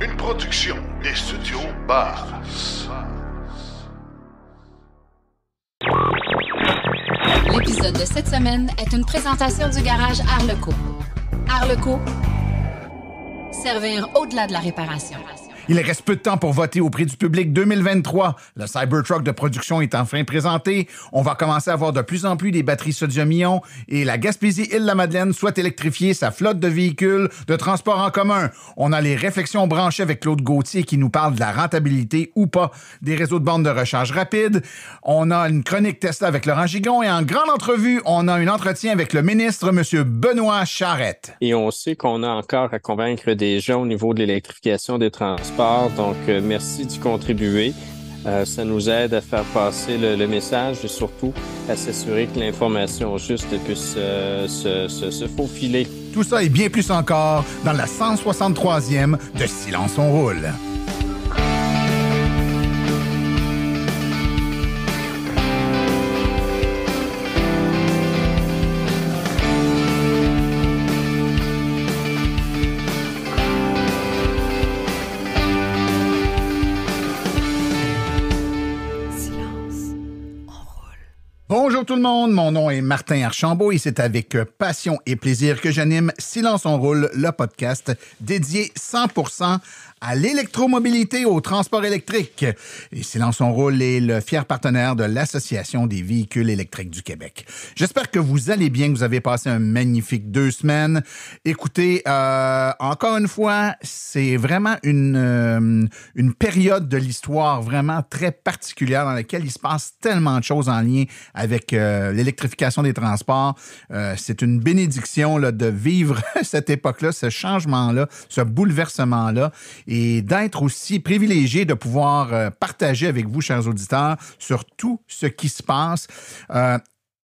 Une production des studios Bass. L'épisode de cette semaine est une présentation du garage Arleco. Arleco, servir au-delà de la réparation. Il reste peu de temps pour voter au prix du public 2023. Le Cybertruck de production est enfin présenté. On va commencer à voir de plus en plus des batteries sodium-ion et la Gaspésie-Île-la-Madeleine souhaite électrifier sa flotte de véhicules de transport en commun. On a les réflexions branchées avec Claude Gauthier qui nous parle de la rentabilité ou pas des réseaux de bornes de recharge rapide. On a une chronique Tesla avec Laurent Gigon et en grande entrevue, on a un entretien avec le ministre, M. Benoît Charette. Et on sait qu'on a encore à convaincre des gens au niveau de l'électrification des transports. Donc, merci d'y contribuer. Ça nous aide à faire passer le message et surtout à s'assurer que l'information juste puisse se faufiler. Tout ça et bien plus encore dans la 163e de Silence on roule. Bonjour tout le monde, mon nom est Martin Archambault et c'est avec passion et plaisir que j'anime Silence on roule, le podcast dédié 100% à l'électromobilité, au transport électrique. Et Silence on roule est le fier partenaire de l'Association des véhicules électriques du Québec. J'espère que vous allez bien, que vous avez passé un magnifique 2 semaines. Écoutez, encore une fois, c'est vraiment une période de l'histoire vraiment très particulière dans laquelle il se passe tellement de choses en lien avec l'électrification des transports. C'est une bénédiction là, de vivre cette époque-là, ce changement-là, ce bouleversement-là, et d'être aussi privilégié de pouvoir partager avec vous, chers auditeurs, sur tout ce qui se passe.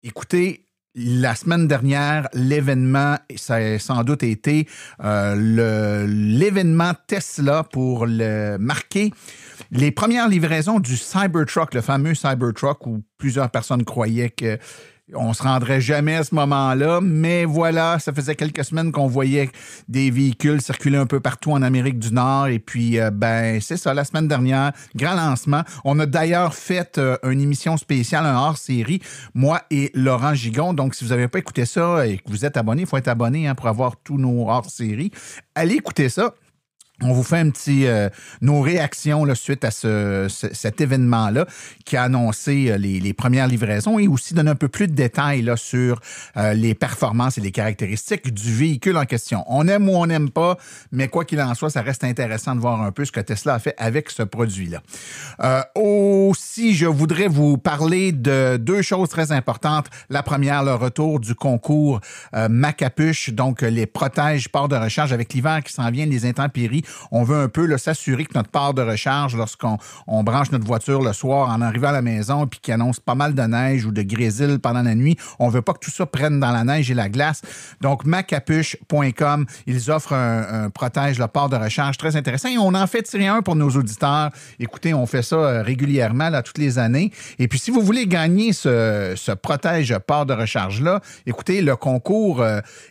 Écoutez, la semaine dernière, l'événement, ça a sans doute été l'événement Tesla pour marquer les premières livraisons du Cybertruck, le fameux Cybertruck où plusieurs personnes croyaient qu'on se rendrait jamais à ce moment-là, mais voilà, ça faisait quelques semaines qu'on voyait des véhicules circuler un peu partout en Amérique du Nord et puis, c'est ça, la semaine dernière, grand lancement. On a d'ailleurs fait une émission spéciale, un hors-série, moi et Laurent Gigon, donc si vous n'avez pas écouté ça et que vous êtes abonné, il faut être abonné pour avoir tous nos hors-séries. Allez écouter ça. On vous fait un petit nos réactions là, suite à cet événement-là qui a annoncé les premières livraisons et aussi donne un peu plus de détails là, sur les performances et les caractéristiques du véhicule en question. On aime ou on n'aime pas, mais quoi qu'il en soit, ça reste intéressant de voir un peu ce que Tesla a fait avec ce produit-là. Aussi, je voudrais vous parler de 2 choses très importantes. La première, le retour du concours Macapuche, donc les protèges ports de recharge avec l'hiver qui s'en vient, les intempéries. On veut un peu là, s'assurer que notre port de recharge, lorsqu'on branche notre voiture le soir en arrivant à la maison puis qu'il annonce pas mal de neige ou de grésil pendant la nuit, on veut pas que tout ça prenne dans la neige et la glace. Donc, macapuche.com, ils offrent un protège le port de recharge très intéressant et on en fait tirer un pour nos auditeurs. Écoutez, on fait ça régulièrement là, toutes les années. Et puis, si vous voulez gagner ce protège port de recharge-là, écoutez, le concours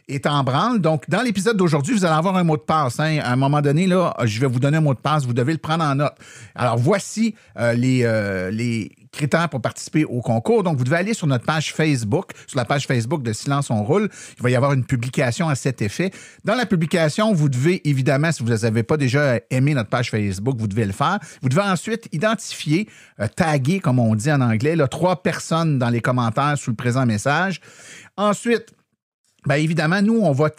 est en branle. Donc, dans l'épisode d'aujourd'hui, vous allez avoir un mot de passe. Hein. À un moment donné, là, je vais vous donner un mot de passe, vous devez le prendre en note. Alors, voici les critères pour participer au concours. Donc, vous devez aller sur notre page Facebook, sur la page Facebook de Silence on roule. Il va y avoir une publication à cet effet. Dans la publication, vous devez, évidemment, si vous n'avez pas déjà aimé notre page Facebook, vous devez le faire. Vous devez ensuite identifier, taguer, comme on dit en anglais, là, 3 personnes dans les commentaires sous le présent message. Ensuite, bien évidemment, nous, on va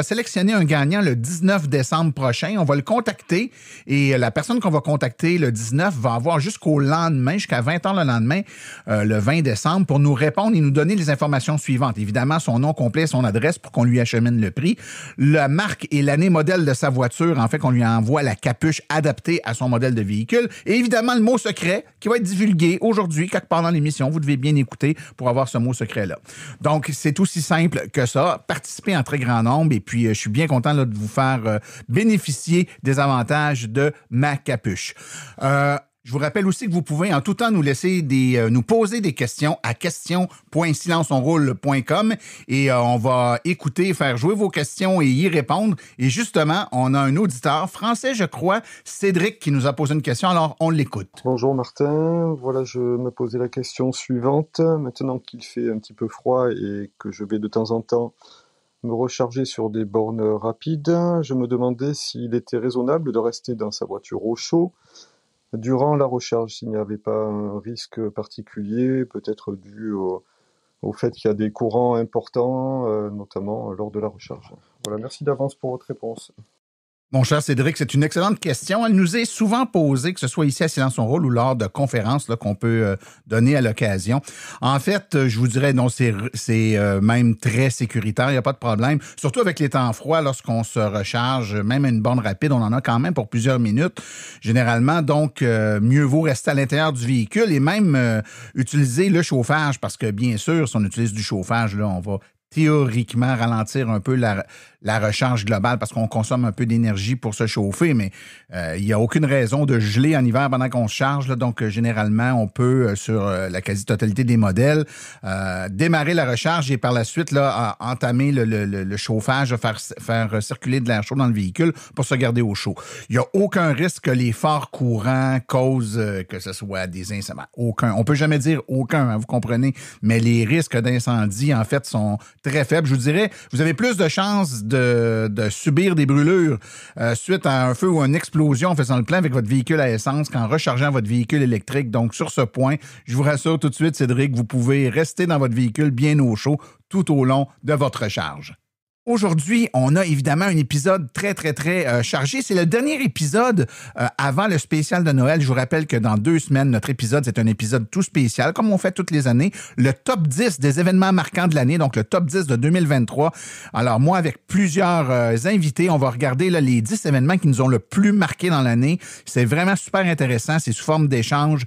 sélectionner un gagnant le 19 décembre prochain. On va le contacter et la personne qu'on va contacter le 19 va avoir jusqu'au lendemain, jusqu'à 20h le lendemain, le 20 décembre, pour nous répondre et nous donner les informations suivantes. Évidemment, son nom complet, son adresse pour qu'on lui achemine le prix, la marque et l'année modèle de sa voiture, en fait, qu'on lui envoie la capuche adaptée à son modèle de véhicule et évidemment, le mot secret qui va être divulgué aujourd'hui, quelque part dans l'émission. Vous devez bien écouter pour avoir ce mot secret-là. Donc, c'est aussi simple que ça. Participez en très grand nombre et puis je suis bien content là, de vous faire bénéficier des avantages de ma capuche. Je vous rappelle aussi que vous pouvez en tout temps nous poser des questions à question.silenceonroule.com et on va écouter, faire jouer vos questions et y répondre. Et justement, on a un auditeur français, je crois, Cédric, qui nous a posé une question. Alors, on l'écoute. Bonjour Martin. Voilà, je me posais la question suivante. Maintenant qu'il fait un petit peu froid et que je vais de temps en temps me recharger sur des bornes rapides, je me demandais s'il était raisonnable de rester dans sa voiture au chaud durant la recharge, s'il n'y avait pas un risque particulier, peut-être dû au fait qu'il y a des courants importants, notamment lors de la recharge. Voilà, merci d'avance pour votre réponse. Mon cher Cédric, c'est une excellente question. Elle nous est souvent posée, que ce soit ici à Silence on Roule ou lors de conférences là, qu'on peut donner à l'occasion. En fait, je vous dirais, non, c'est même très sécuritaire, il n'y a pas de problème. Surtout avec les temps froids, lorsqu'on se recharge, même à une borne rapide, on en a quand même pour plusieurs minutes, généralement. Donc, mieux vaut rester à l'intérieur du véhicule et même utiliser le chauffage, parce que bien sûr, si on utilise du chauffage, là, on va théoriquement ralentir un peu la recharge globale parce qu'on consomme un peu d'énergie pour se chauffer, mais il n'y a aucune raison de geler en hiver pendant qu'on se charge. Là, donc, généralement, on peut, sur la quasi-totalité des modèles, démarrer la recharge et par la suite là, entamer le chauffage, faire circuler de l'air chaud dans le véhicule pour se garder au chaud. Il n'y a aucun risque que les forts courants causent que ce soit des incendies. Aucun. On ne peut jamais dire aucun, hein, vous comprenez, mais les risques d'incendie, en fait, sont très faibles. Je vous dirais, vous avez plus de chances de subir des brûlures suite à un feu ou une explosion en faisant le plein avec votre véhicule à essence qu'en rechargeant votre véhicule électrique. Donc, sur ce point, je vous rassure tout de suite, Cédric, vous pouvez rester dans votre véhicule bien au chaud tout au long de votre recharge. Aujourd'hui, on a évidemment un épisode très, très, très chargé. C'est le dernier épisode avant le spécial de Noël. Je vous rappelle que dans 2 semaines, notre épisode, c'est un épisode tout spécial, comme on fait toutes les années. Le top 10 des événements marquants de l'année, donc le top 10 de 2023. Alors moi, avec plusieurs invités, on va regarder là, les 10 événements qui nous ont le plus marqué dans l'année. C'est vraiment super intéressant. C'est sous forme d'échange.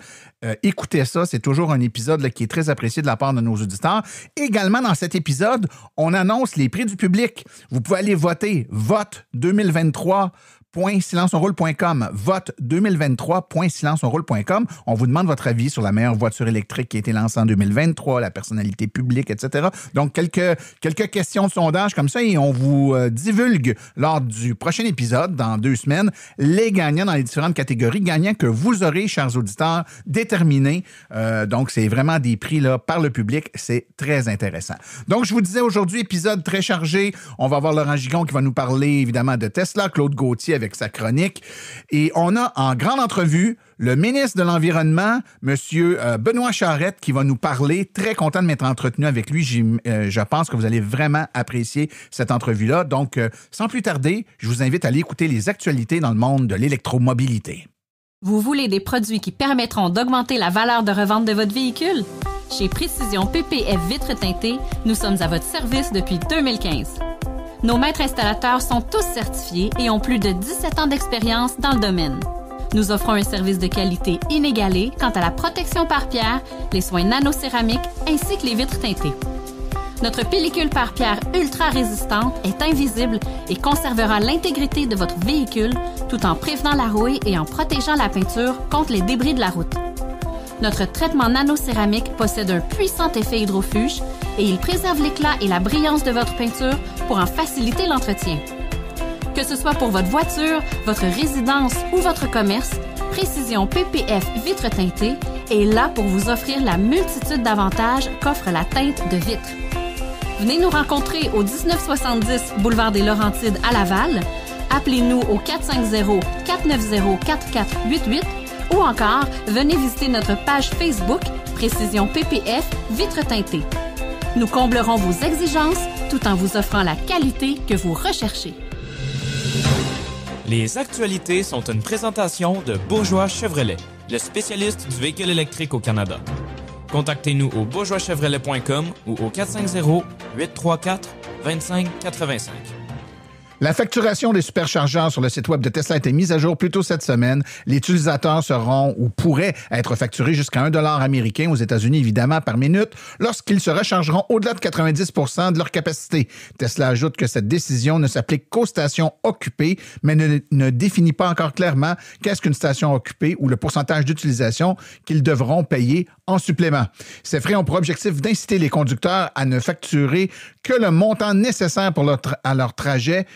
Écoutez ça, c'est toujours un épisode là, qui est très apprécié de la part de nos auditeurs. Également, dans cet épisode, on annonce les prix du public. Vous pouvez aller voter. Vote 2023.silenceonroule.com. Vote 2023.silenceonroule.com. On vous demande votre avis sur la meilleure voiture électrique qui a été lancée en 2023, la personnalité publique, etc. Donc, quelques questions de sondage comme ça et on vous divulgue lors du prochain épisode, dans 2 semaines, les gagnants dans les différentes catégories, gagnants que vous aurez, chers auditeurs, déterminés. Donc, c'est vraiment des prix là, par le public. C'est très intéressant. Donc, je vous disais aujourd'hui, épisode très chargé. On va avoir Laurent Gigon qui va nous parler évidemment de Tesla, Claude Gauthier avec sa chronique. Et on a en grande entrevue le ministre de l'Environnement, M. Benoît Charette, qui va nous parler. Très content de m'être entretenu avec lui. Je pense que vous allez vraiment apprécier cette entrevue-là. Donc, sans plus tarder, je vous invite à aller écouter les actualités dans le monde de l'électromobilité. Vous voulez des produits qui permettront d'augmenter la valeur de revente de votre véhicule? Chez Précision PPF Vitres teintées, nous sommes à votre service depuis 2015. Nos maîtres installateurs sont tous certifiés et ont plus de 17 ans d'expérience dans le domaine. Nous offrons un service de qualité inégalé quant à la protection par pierre, les soins nanocéramiques ainsi que les vitres teintées. Notre pellicule par pierre ultra résistante est invisible et conservera l'intégrité de votre véhicule tout en prévenant la rouille et en protégeant la peinture contre les débris de la route. Notre traitement nanocéramique possède un puissant effet hydrofuge et il préserve l'éclat et la brillance de votre peinture pour en faciliter l'entretien. Que ce soit pour votre voiture, votre résidence ou votre commerce, Précision PPF Vitres teintées est là pour vous offrir la multitude d'avantages qu'offre la teinte de vitre. Venez nous rencontrer au 1970 boulevard des Laurentides à Laval. Appelez-nous au 450-490-4488 ou encore venez visiter notre page Facebook Précision PPF Vitres teintées. Nous comblerons vos exigences tout en vous offrant la qualité que vous recherchez. Les actualités sont une présentation de Bourgeois Chevrolet, le spécialiste du véhicule électrique au Canada. Contactez-nous au bourgeoischevrolet.com ou au 450-834-2585. La facturation des superchargeurs sur le site web de Tesla a été mise à jour plus tôt cette semaine. Les utilisateurs seront ou pourraient être facturés jusqu'à $1 américain aux États-Unis, évidemment, par minute, lorsqu'ils se rechargeront au-delà de 90% de leur capacité. Tesla ajoute que cette décision ne s'applique qu'aux stations occupées, mais ne définit pas encore clairement qu'est-ce qu'une station occupée ou le pourcentage d'utilisation qu'ils devront payer en supplément. Ces frais ont pour objectif d'inciter les conducteurs à ne facturer que le montant nécessaire pour leur trajet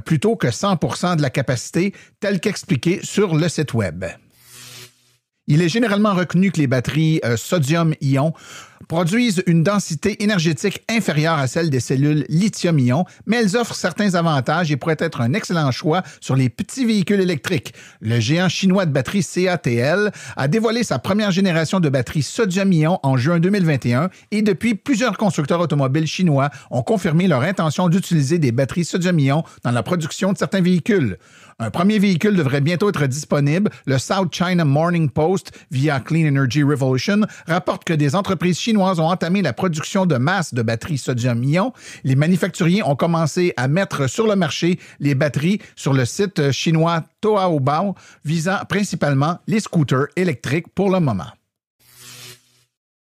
plutôt que 100% de la capacité, tel qu'expliqué sur le site web. Il est généralement reconnu que les batteries sodium-ion produisent une densité énergétique inférieure à celle des cellules lithium-ion, mais elles offrent certains avantages et pourraient être un excellent choix sur les petits véhicules électriques. Le géant chinois de batterie CATL a dévoilé sa première génération de batteries sodium-ion en juin 2021 et depuis, plusieurs constructeurs automobiles chinois ont confirmé leur intention d'utiliser des batteries sodium-ion dans la production de certains véhicules. Un premier véhicule devrait bientôt être disponible. Le South China Morning Post, via Clean Energy Revolution, rapporte que des entreprises chinoises ont entamé la production de masse de batteries sodium-ion. Les manufacturiers ont commencé à mettre sur le marché les batteries sur le site chinois Taobao, visant principalement les scooters électriques pour le moment.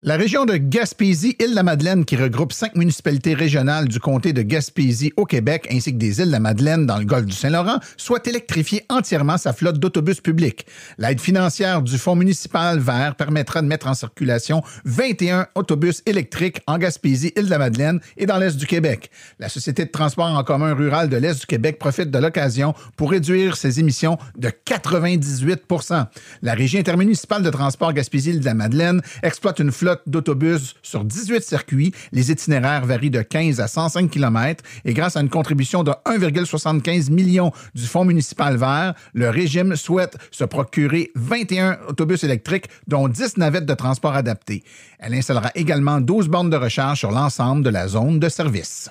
La région de Gaspésie-Île-de-la-Madeleine, qui regroupe 5 municipalités régionales du comté de Gaspésie au Québec ainsi que des îles-de-la-Madeleine dans le golfe du Saint-Laurent, souhaite électrifier entièrement sa flotte d'autobus publics. L'aide financière du Fonds municipal vert permettra de mettre en circulation 21 autobus électriques en Gaspésie, Île-de-la-Madeleine et dans l'Est du Québec. La Société de transport en commun rural de l'Est du Québec profite de l'occasion pour réduire ses émissions de 98%. La Régie intermunicipale de transport Gaspésie-Île-de-la-Madeleine exploite une flotte d'autobus sur 18 circuits. Les itinéraires varient de 15 à 105 km et grâce à une contribution de 1,75 million du Fonds municipal vert, le régime souhaite se procurer 21 autobus électriques, dont 10 navettes de transport adaptées. Elle installera également 12 bornes de recharge sur l'ensemble de la zone de service.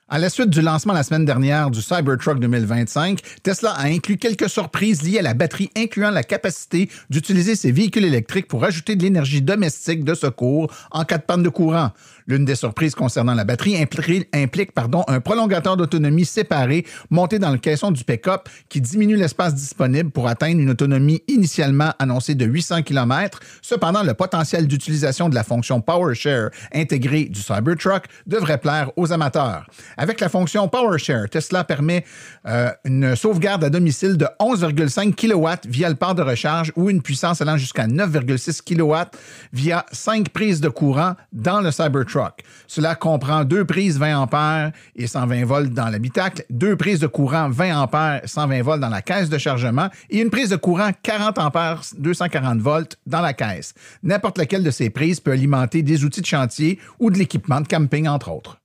À la suite du lancement la semaine dernière du Cybertruck 2025, Tesla a inclus quelques surprises liées à la batterie, incluant la capacité d'utiliser ses véhicules électriques pour ajouter de l'énergie domestique de secours en cas de panne de courant. L'une des surprises concernant la batterie implique un prolongateur d'autonomie séparé monté dans le caisson du pick-up qui diminue l'espace disponible pour atteindre une autonomie initialement annoncée de 800 km. Cependant, le potentiel d'utilisation de la fonction PowerShare intégrée du Cybertruck devrait plaire aux amateurs. Avec la fonction PowerShare, Tesla permet une sauvegarde à domicile de 11,5 kW via le port de recharge ou une puissance allant jusqu'à 9,6 kW via 5 prises de courant dans le Cybertruck. Cela comprend 2 prises 20 A et 120 volts dans l'habitacle, 2 prises de courant 20 A, 120 volts dans la caisse de chargement et une prise de courant 40 A, 240 volts dans la caisse. N'importe laquelle de ces prises peut alimenter des outils de chantier ou de l'équipement de camping, entre autres.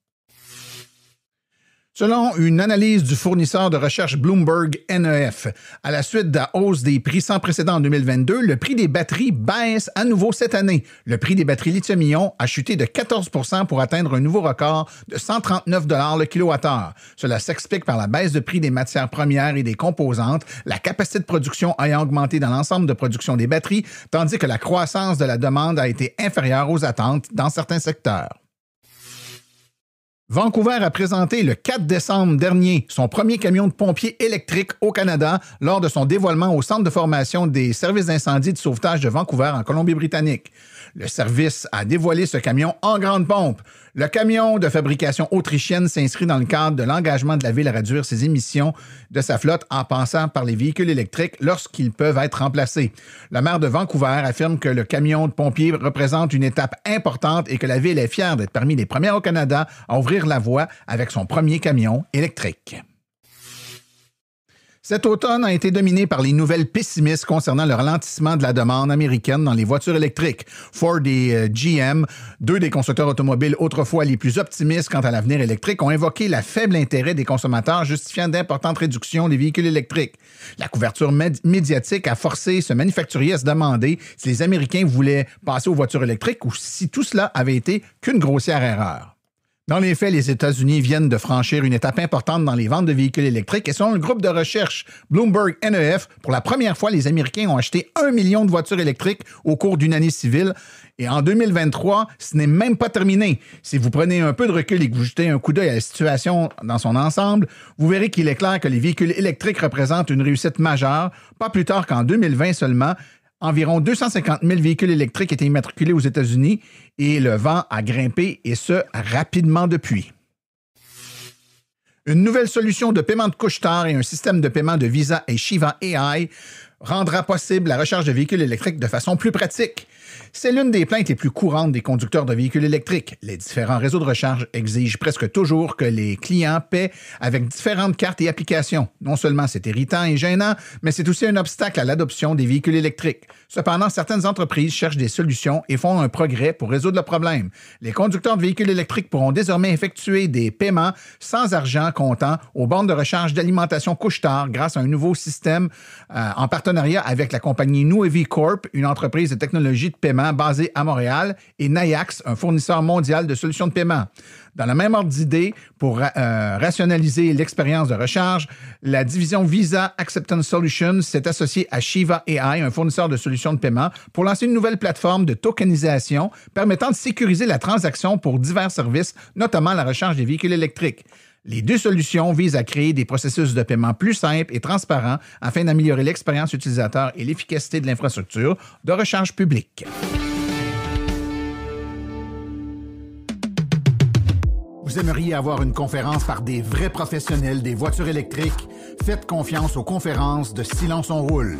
Selon une analyse du fournisseur de recherche Bloomberg NEF, à la suite de la hausse des prix sans précédent en 2022, le prix des batteries baisse à nouveau cette année. Le prix des batteries lithium-ion a chuté de 14% pour atteindre un nouveau record de 139 $ le kilowattheure. Cela s'explique par la baisse de prix des matières premières et des composantes, la capacité de production ayant augmenté dans l'ensemble de production des batteries, tandis que la croissance de la demande a été inférieure aux attentes dans certains secteurs. Vancouver a présenté le 4 décembre dernier son premier camion de pompiers électrique au Canada lors de son dévoilement au Centre de formation des services d'incendie et de sauvetage de Vancouver en Colombie-Britannique. Le service a dévoilé ce camion en grande pompe. Le camion de fabrication autrichienne s'inscrit dans le cadre de l'engagement de la ville à réduire ses émissions de sa flotte en passant par les véhicules électriques lorsqu'ils peuvent être remplacés. Le maire de Vancouver affirme que le camion de pompiers représente une étape importante et que la ville est fière d'être parmi les premières au Canada à ouvrir la voie avec son premier camion électrique. Cet automne a été dominé par les nouvelles pessimistes concernant le ralentissement de la demande américaine dans les voitures électriques. Ford et GM, 2 des constructeurs automobiles autrefois les plus optimistes quant à l'avenir électrique, ont évoqué le faible intérêt des consommateurs justifiant d'importantes réductions des véhicules électriques. La couverture médiatique a forcé ce manufacturier à se demander si les Américains voulaient passer aux voitures électriques ou si tout cela avait été qu'une grossière erreur. Dans les faits, les États-Unis viennent de franchir une étape importante dans les ventes de véhicules électriques et selon le groupe de recherche Bloomberg NEF, pour la première fois, les Américains ont acheté 1 million de voitures électriques au cours d'une année civile. Et en 2023, ce n'est même pas terminé. Si vous prenez un peu de recul et que vous jetez un coup d'œil à la situation dans son ensemble, vous verrez qu'il est clair que les véhicules électriques représentent une réussite majeure. Pas plus tard qu'en 2020 seulement, environ 250 000 véhicules électriques étaient immatriculés aux États-Unis et le vent a grimpé, et ce, rapidement depuis. Une nouvelle solution de paiement de couche-tard et un système de paiement de Visa et Shiva AI rendra possible la recharge de véhicules électriques de façon plus pratique. C'est l'une des plaintes les plus courantes des conducteurs de véhicules électriques. Les différents réseaux de recharge exigent presque toujours que les clients paient avec différentes cartes et applications. Non seulement c'est irritant et gênant, mais c'est aussi un obstacle à l'adoption des véhicules électriques. Cependant, certaines entreprises cherchent des solutions et font un progrès pour résoudre le problème. Les conducteurs de véhicules électriques pourront désormais effectuer des paiements sans argent comptant aux bornes de recharge d'alimentation couche-tard grâce à un nouveau système en partenariat avec la compagnie Nuevi Corp, une entreprise de technologie de paiement basée à Montréal, et Nayax, un fournisseur mondial de solutions de paiement. Dans le même ordre d'idée, pour rationaliser l'expérience de recharge, la division Visa Acceptance Solutions s'est associée à Shiva AI, un fournisseur de solutions de paiement, pour lancer une nouvelle plateforme de tokenisation permettant de sécuriser la transaction pour divers services, notamment la recharge des véhicules électriques. Les deux solutions visent à créer des processus de paiement plus simples et transparents afin d'améliorer l'expérience utilisateur et l'efficacité de l'infrastructure de recharge publique. Vous aimeriez avoir une conférence par des vrais professionnels des voitures électriques? Faites confiance aux conférences de Silence on Roule.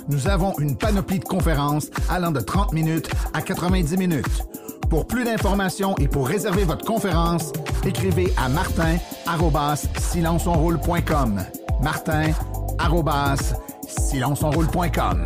Nous avons une panoplie de conférences allant de 30 minutes à 90 minutes. Pour plus d'informations et pour réserver votre conférence, écrivez à martin@silenceonroule.com. martin@silenceonroule.com.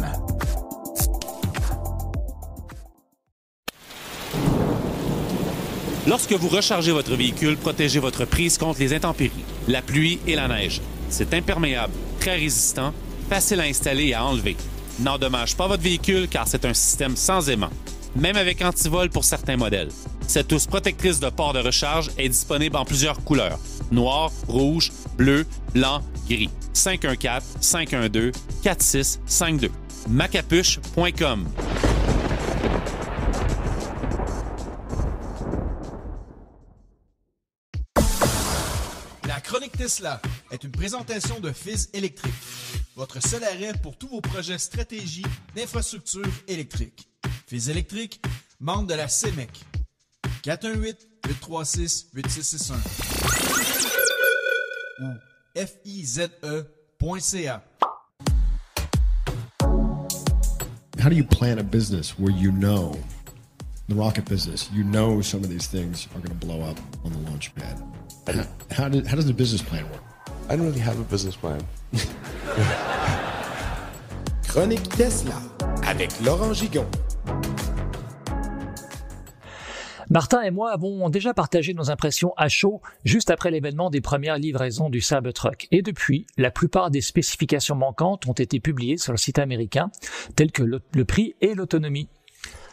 Lorsque vous rechargez votre véhicule, protégez votre prise contre les intempéries, la pluie et la neige. C'est imperméable, très résistant, facile à installer et à enlever. N'endommage pas votre véhicule car c'est un système sans aimant. Même avec antivol pour certains modèles. Cette housse protectrice de port de recharge est disponible en plusieurs couleurs. Noir, rouge, bleu, blanc, gris. 514-512-4652. Macapuche.com. La Chronique Tesla est une présentation de Fizz Électrique. Votre seul arrêt pour tous vos projets stratégie d'infrastructure électrique. Fizz Électrique, membre de la CEMEC. 418-836-8661 ou fize.ca. How do you plan a business where you know, the rocket business, you know some of these things are going to blow up on the launch pad? How does the business plan work? I don't really have a business plan. Chronique Tesla avec Laurent Gigon. Martin et moi avons déjà partagé nos impressions à chaud juste après l'événement des premières livraisons du Cybertruck. Et depuis, la plupart des spécifications manquantes ont été publiées sur le site américain, telles que le prix et l'autonomie.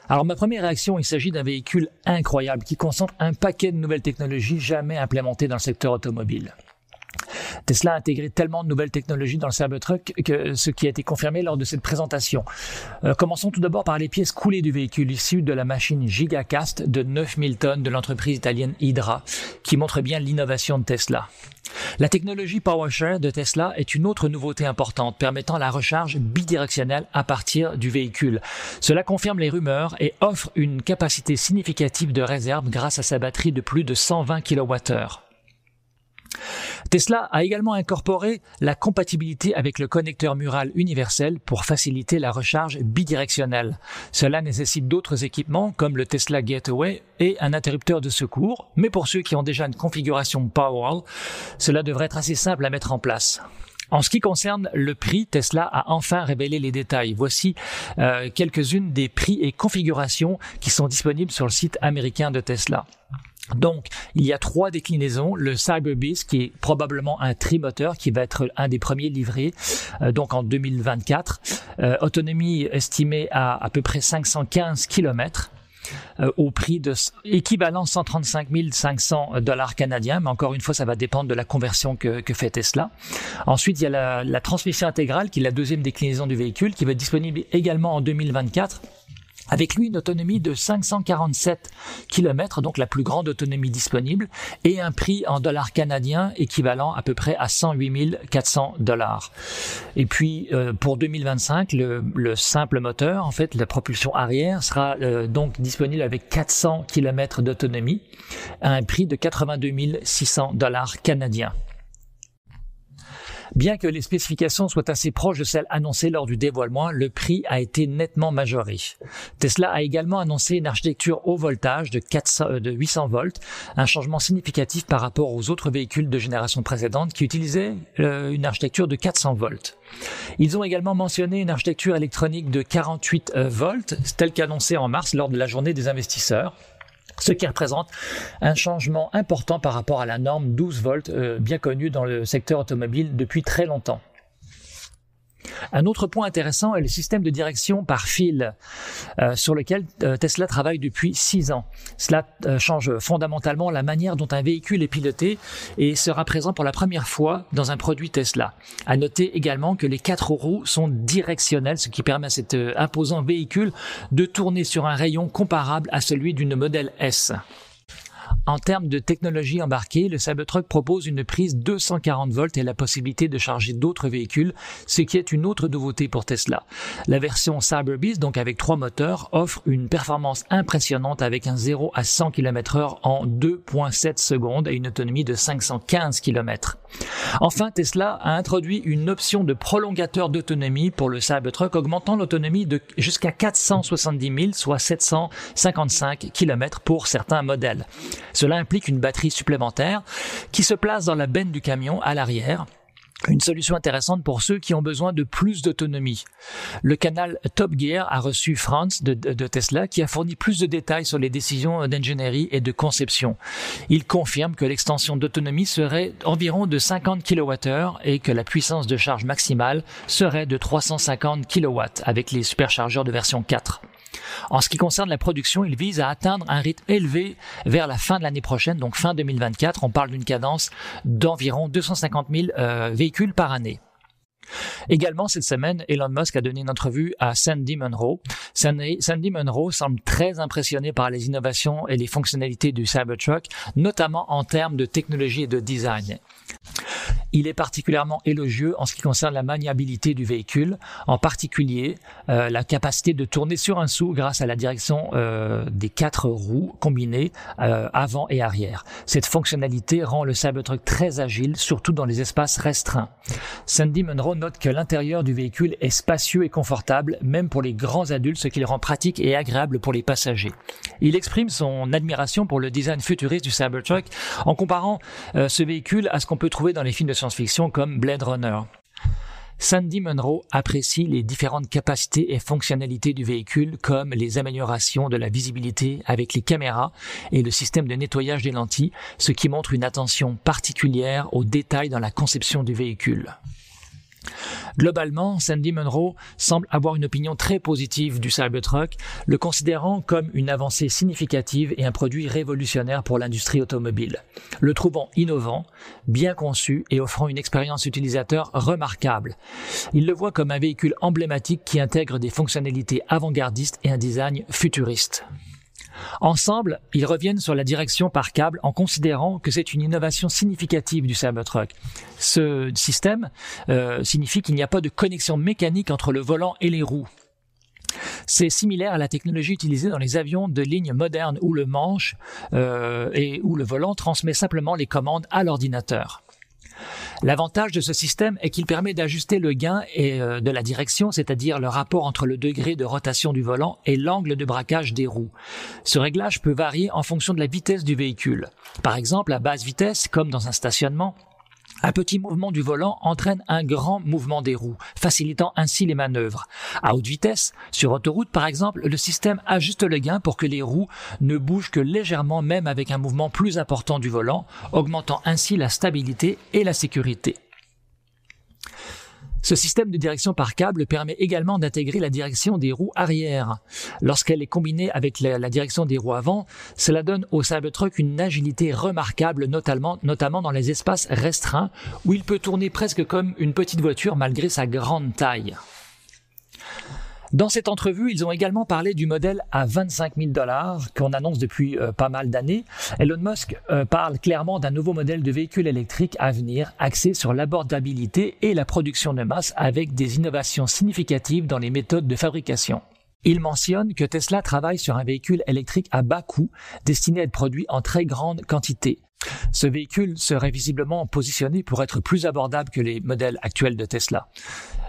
Alors ma première réaction, il s'agit d'un véhicule incroyable qui concentre un paquet de nouvelles technologies jamais implémentées dans le secteur automobile. Tesla a intégré tellement de nouvelles technologies dans le Cybertruck que ce qui a été confirmé lors de cette présentation. Commençons tout d'abord par les pièces coulées du véhicule issues de la machine Gigacast de 9000 tonnes de l'entreprise italienne Hydra, qui montre bien l'innovation de Tesla. La technologie PowerShare de Tesla est une autre nouveauté importante, permettant la recharge bidirectionnelle à partir du véhicule. Cela confirme les rumeurs et offre une capacité significative de réserve grâce à sa batterie de plus de 120 kWh. Tesla a également incorporé la compatibilité avec le connecteur mural universel pour faciliter la recharge bidirectionnelle. Cela nécessite d'autres équipements comme le Tesla Gateway et un interrupteur de secours, mais pour ceux qui ont déjà une configuration Powerwall, cela devrait être assez simple à mettre en place. En ce qui concerne le prix, Tesla a enfin révélé les détails. Voici quelques-unes des prix et configurations qui sont disponibles sur le site américain de Tesla. Donc, il y a 3 déclinaisons. Le Cyberbeast, qui est probablement un trimoteur, qui va être un des premiers livrés, donc en 2024. Autonomie estimée à peu près 515 km. au prix de équivalent 135 500 $ canadiens, mais encore une fois, ça va dépendre de la conversion que fait Tesla. Ensuite, il y a la transmission intégrale, qui est la deuxième déclinaison du véhicule, qui va être disponible également en 2024. Avec lui, une autonomie de 547 km, donc la plus grande autonomie disponible, et un prix en dollars canadiens équivalent à peu près à 108 400 $. Et puis, pour 2025, le simple moteur, en fait, la propulsion arrière, sera donc disponible avec 400 km d'autonomie, à un prix de 82 600 $ canadiens. Bien que les spécifications soient assez proches de celles annoncées lors du dévoilement, le prix a été nettement majoré. Tesla a également annoncé une architecture haut voltage de 800 volts, un changement significatif par rapport aux autres véhicules de génération précédente qui utilisaient une architecture de 400 volts. Ils ont également mentionné une architecture électronique de 48 volts, telle qu'annoncée en mars lors de la journée des investisseurs, ce qui représente un changement important par rapport à la norme 12 volts bien connue dans le secteur automobile depuis très longtemps. Un autre point intéressant est le système de direction par fil sur lequel Tesla travaille depuis 6 ans. Cela change fondamentalement la manière dont un véhicule est piloté et sera présent pour la première fois dans un produit Tesla. À noter également que les 4 roues sont directionnelles, ce qui permet à cet imposant véhicule de tourner sur un rayon comparable à celui d'une modèle S. En termes de technologie embarquée, le Cybertruck propose une prise 240 volts et la possibilité de charger d'autres véhicules, ce qui est une autre nouveauté pour Tesla. La version Cyberbeast, donc avec 3 moteurs, offre une performance impressionnante avec un 0 à 100 km/h en 2,7 secondes et une autonomie de 515 km. Enfin, Tesla a introduit une option de prolongateur d'autonomie pour le Cybertruck, augmentant l'autonomie de jusqu'à 470 000, soit 755 km pour certains modèles. Cela implique une batterie supplémentaire qui se place dans la benne du camion à l'arrière. Une solution intéressante pour ceux qui ont besoin de plus d'autonomie. Le canal Top Gear a reçu Franz de Tesla qui a fourni plus de détails sur les décisions d'ingénierie et de conception. Il confirme que l'extension d'autonomie serait environ de 50 kWh et que la puissance de charge maximale serait de 350 kW avec les superchargeurs de version 4. En ce qui concerne la production, il vise à atteindre un rythme élevé vers la fin de l'année prochaine, donc fin 2024. On parle d'une cadence d'environ 250 000 véhicules par année. Également, cette semaine, Elon Musk a donné une entrevue à Sandy Munro. Sandy Munro semble très impressionné par les innovations et les fonctionnalités du Cybertruck, notamment en termes de technologie et de design. Il est particulièrement élogieux en ce qui concerne la maniabilité du véhicule, en particulier la capacité de tourner sur un sou grâce à la direction des 4 roues combinées avant et arrière. Cette fonctionnalité rend le Cybertruck très agile, surtout dans les espaces restreints. Sandy Munro note que l'intérieur du véhicule est spacieux et confortable, même pour les grands adultes, ce qui le rend pratique et agréable pour les passagers. Il exprime son admiration pour le design futuriste du Cybertruck en comparant ce véhicule à ce qu'on peut trouver dans les films de science-fiction comme Blade Runner. Sandy Munro apprécie les différentes capacités et fonctionnalités du véhicule comme les améliorations de la visibilité avec les caméras et le système de nettoyage des lentilles, ce qui montre une attention particulière aux détails dans la conception du véhicule. Globalement, Sandy Munro semble avoir une opinion très positive du Cybertruck, le considérant comme une avancée significative et un produit révolutionnaire pour l'industrie automobile. Le trouvant innovant, bien conçu et offrant une expérience utilisateur remarquable. Il le voit comme un véhicule emblématique qui intègre des fonctionnalités avant-gardistes et un design futuriste. Ensemble, ils reviennent sur la direction par câble en considérant que c'est une innovation significative du Cybertruck. Ce système signifie qu'il n'y a pas de connexion mécanique entre le volant et les roues. C'est similaire à la technologie utilisée dans les avions de ligne modernes où le manche et où le volant transmet simplement les commandes à l'ordinateur. L'avantage de ce système est qu'il permet d'ajuster le gain de la direction, c'est-à-dire le rapport entre le degré de rotation du volant et l'angle de braquage des roues. Ce réglage peut varier en fonction de la vitesse du véhicule. Par exemple, à basse vitesse, comme dans un stationnement, un petit mouvement du volant entraîne un grand mouvement des roues, facilitant ainsi les manœuvres. À haute vitesse, sur autoroute par exemple, le système ajuste le gain pour que les roues ne bougent que légèrement même avec un mouvement plus important du volant, augmentant ainsi la stabilité et la sécurité. Ce système de direction par câble permet également d'intégrer la direction des roues arrière. Lorsqu'elle est combinée avec la direction des roues avant, cela donne au Cybertruck une agilité remarquable, notamment dans les espaces restreints, où il peut tourner presque comme une petite voiture malgré sa grande taille. Dans cette entrevue, ils ont également parlé du modèle à 25 000 $ qu'on annonce depuis pas mal d'années. Elon Musk parle clairement d'un nouveau modèle de véhicule électrique à venir, axé sur l'abordabilité et la production de masse avec des innovations significatives dans les méthodes de fabrication. Il mentionne que Tesla travaille sur un véhicule électrique à bas coût, destiné à être produit en très grande quantité. Ce véhicule serait visiblement positionné pour être plus abordable que les modèles actuels de Tesla.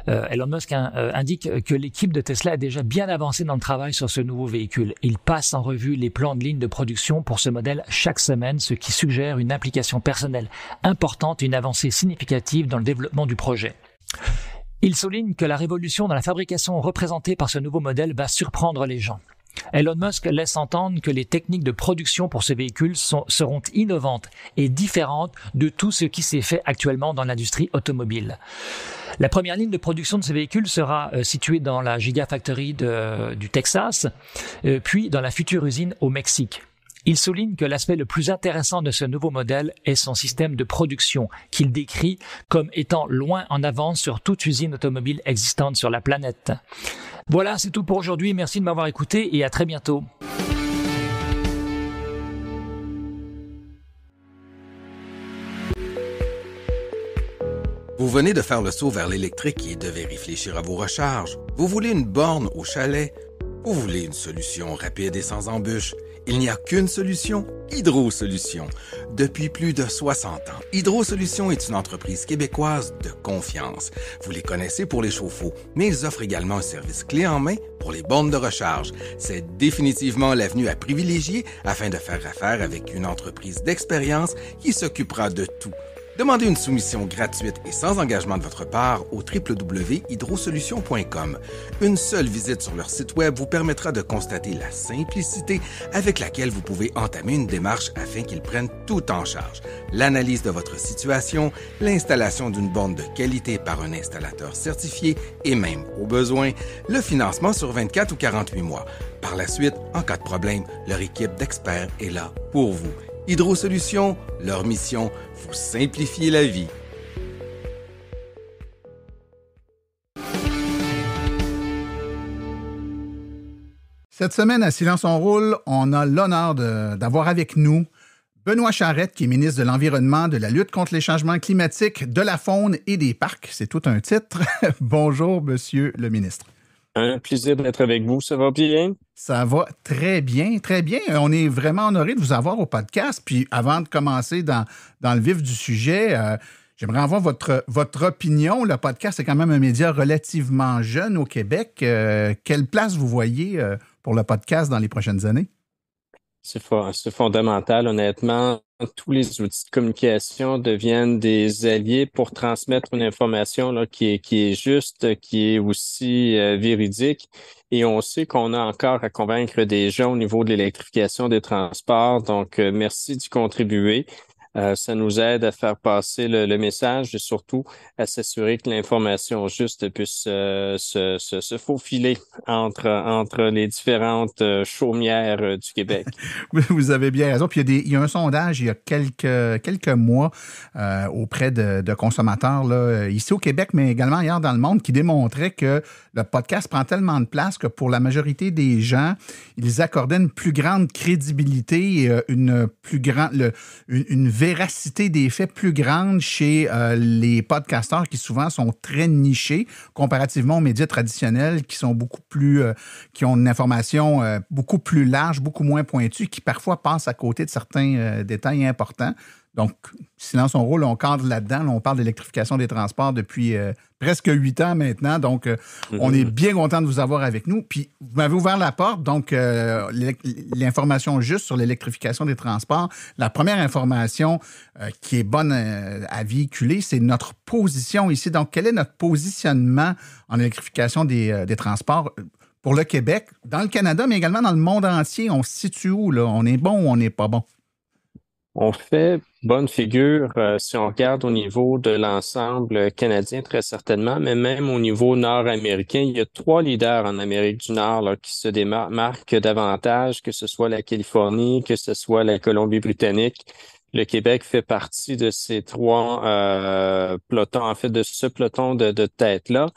Elon Musk indique que l'équipe de Tesla est déjà bien avancée dans le travail sur ce nouveau véhicule. Il passe en revue les plans de ligne de production pour ce modèle chaque semaine, ce qui suggère une implication personnelle importante et une avancée significative dans le développement du projet. Il souligne que la révolution dans la fabrication représentée par ce nouveau modèle va surprendre les gens. Elon Musk laisse entendre que les techniques de production pour ce véhicule seront innovantes et différentes de tout ce qui s'est fait actuellement dans l'industrie automobile. La première ligne de production de ce véhicule sera située dans la Gigafactory du Texas, puis dans la future usine au Mexique. Il souligne que l'aspect le plus intéressant de ce nouveau modèle est son système de production, qu'il décrit comme étant loin en avance sur toute usine automobile existante sur la planète. Voilà, c'est tout pour aujourd'hui. Merci de m'avoir écouté et à très bientôt. Vous venez de faire le saut vers l'électrique et devez réfléchir à vos recharges. Vous voulez une borne au chalet? Vous voulez une solution rapide et sans embûches? Il n'y a qu'une solution, Hydro Solutions. Depuis plus de 60 ans, Hydro Solutions est une entreprise québécoise de confiance. Vous les connaissez pour les chauffe-eau, mais ils offrent également un service clé en main pour les bornes de recharge. C'est définitivement l'avenue à privilégier afin de faire affaire avec une entreprise d'expérience qui s'occupera de tout. Demandez une soumission gratuite et sans engagement de votre part au www.hydrosolutions.com. Une seule visite sur leur site web vous permettra de constater la simplicité avec laquelle vous pouvez entamer une démarche afin qu'ils prennent tout en charge. L'analyse de votre situation, l'installation d'une borne de qualité par un installateur certifié et même, au besoin, le financement sur 24 ou 48 mois. Par la suite, en cas de problème, leur équipe d'experts est là pour vous. Hydro Solutions, leur mission, vous simplifier la vie. Cette semaine, à Silence on roule, on a l'honneur d'avoir avec nous Benoît Charette, qui est ministre de l'Environnement, de la lutte contre les changements climatiques, de la faune et des parcs. C'est tout un titre. Bonjour, monsieur le ministre. Un plaisir d'être avec vous. Ça va bien? Ça va très bien, très bien. On est vraiment honoré de vous avoir au podcast. Puis avant de commencer dans le vif du sujet, j'aimerais avoir votre opinion. Le podcast est quand même un média relativement jeune au Québec. Quelle place vous voyez pour le podcast dans les prochaines années? C'est fondamental, honnêtement. Tous les outils de communication deviennent des alliés pour transmettre une information là, qui est juste, qui est aussi véridique. Et on sait qu'on a encore à convaincre des gens au niveau de l'électrification des transports. Donc, merci d'y contribuer. Ça nous aide à faire passer le message et surtout à s'assurer que l'information juste puisse se faufiler entre les différentes chaumières du Québec. Vous avez bien raison. Puis il y a un sondage il y a quelques mois auprès de consommateurs là, ici au Québec, mais également ailleurs dans le monde, qui démontrait que le podcast prend tellement de place que pour la majorité des gens, ils accordaient une plus grande crédibilité et une véracité des faits plus grande chez les podcasteurs qui souvent sont très nichés comparativement aux médias traditionnels qui sont beaucoup plus qui ont une information beaucoup plus large, beaucoup moins pointue, qui parfois passent à côté de certains détails importants. Donc, Silence on roule, on cadre là-dedans. Là, on parle d'électrification des transports depuis presque 8 ans maintenant. Donc, on est bien content de vous avoir avec nous. Puis, vous m'avez ouvert la porte. Donc, l'information juste sur l'électrification des transports. La première information qui est bonne à véhiculer, c'est notre position ici. Donc, quel est notre positionnement en électrification des transports pour le Québec, dans le Canada, mais également dans le monde entier? On se situe où, là? On est bon ou on n'est pas bon? On fait bonne figure si on regarde au niveau de l'ensemble canadien, très certainement, mais même au niveau nord-américain, il y a 3 leaders en Amérique du Nord là, qui se démarquent davantage, que ce soit la Californie, que ce soit la Colombie-Britannique. Le Québec fait partie de ces 3 pelotons, en fait, de ce peloton de tête-là,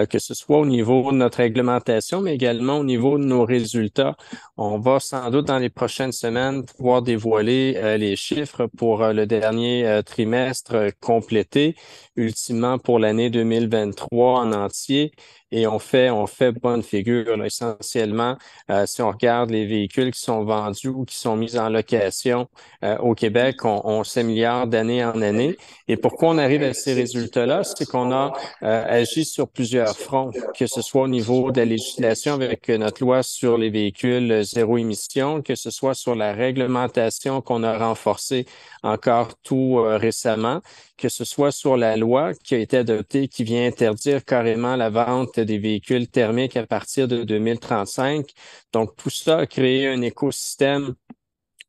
que ce soit au niveau de notre réglementation, mais également au niveau de nos résultats. On va sans doute dans les prochaines semaines pouvoir dévoiler les chiffres pour le dernier trimestre complété, ultimement pour l'année 2023 en entier. Et on fait bonne figure, là, essentiellement, si on regarde les véhicules qui sont vendus ou qui sont mis en location au Québec, on s'améliore d'année en année. Et pourquoi on arrive à ces résultats-là? C'est qu'on a agi sur plusieurs fronts, que ce soit au niveau de la législation avec notre loi sur les véhicules zéro émission, que ce soit sur la réglementation qu'on a renforcée encore tout récemment, que ce soit sur la loi qui a été adoptée, qui vient interdire carrément la vente des véhicules thermiques à partir de 2035. Donc, tout ça a créé un écosystème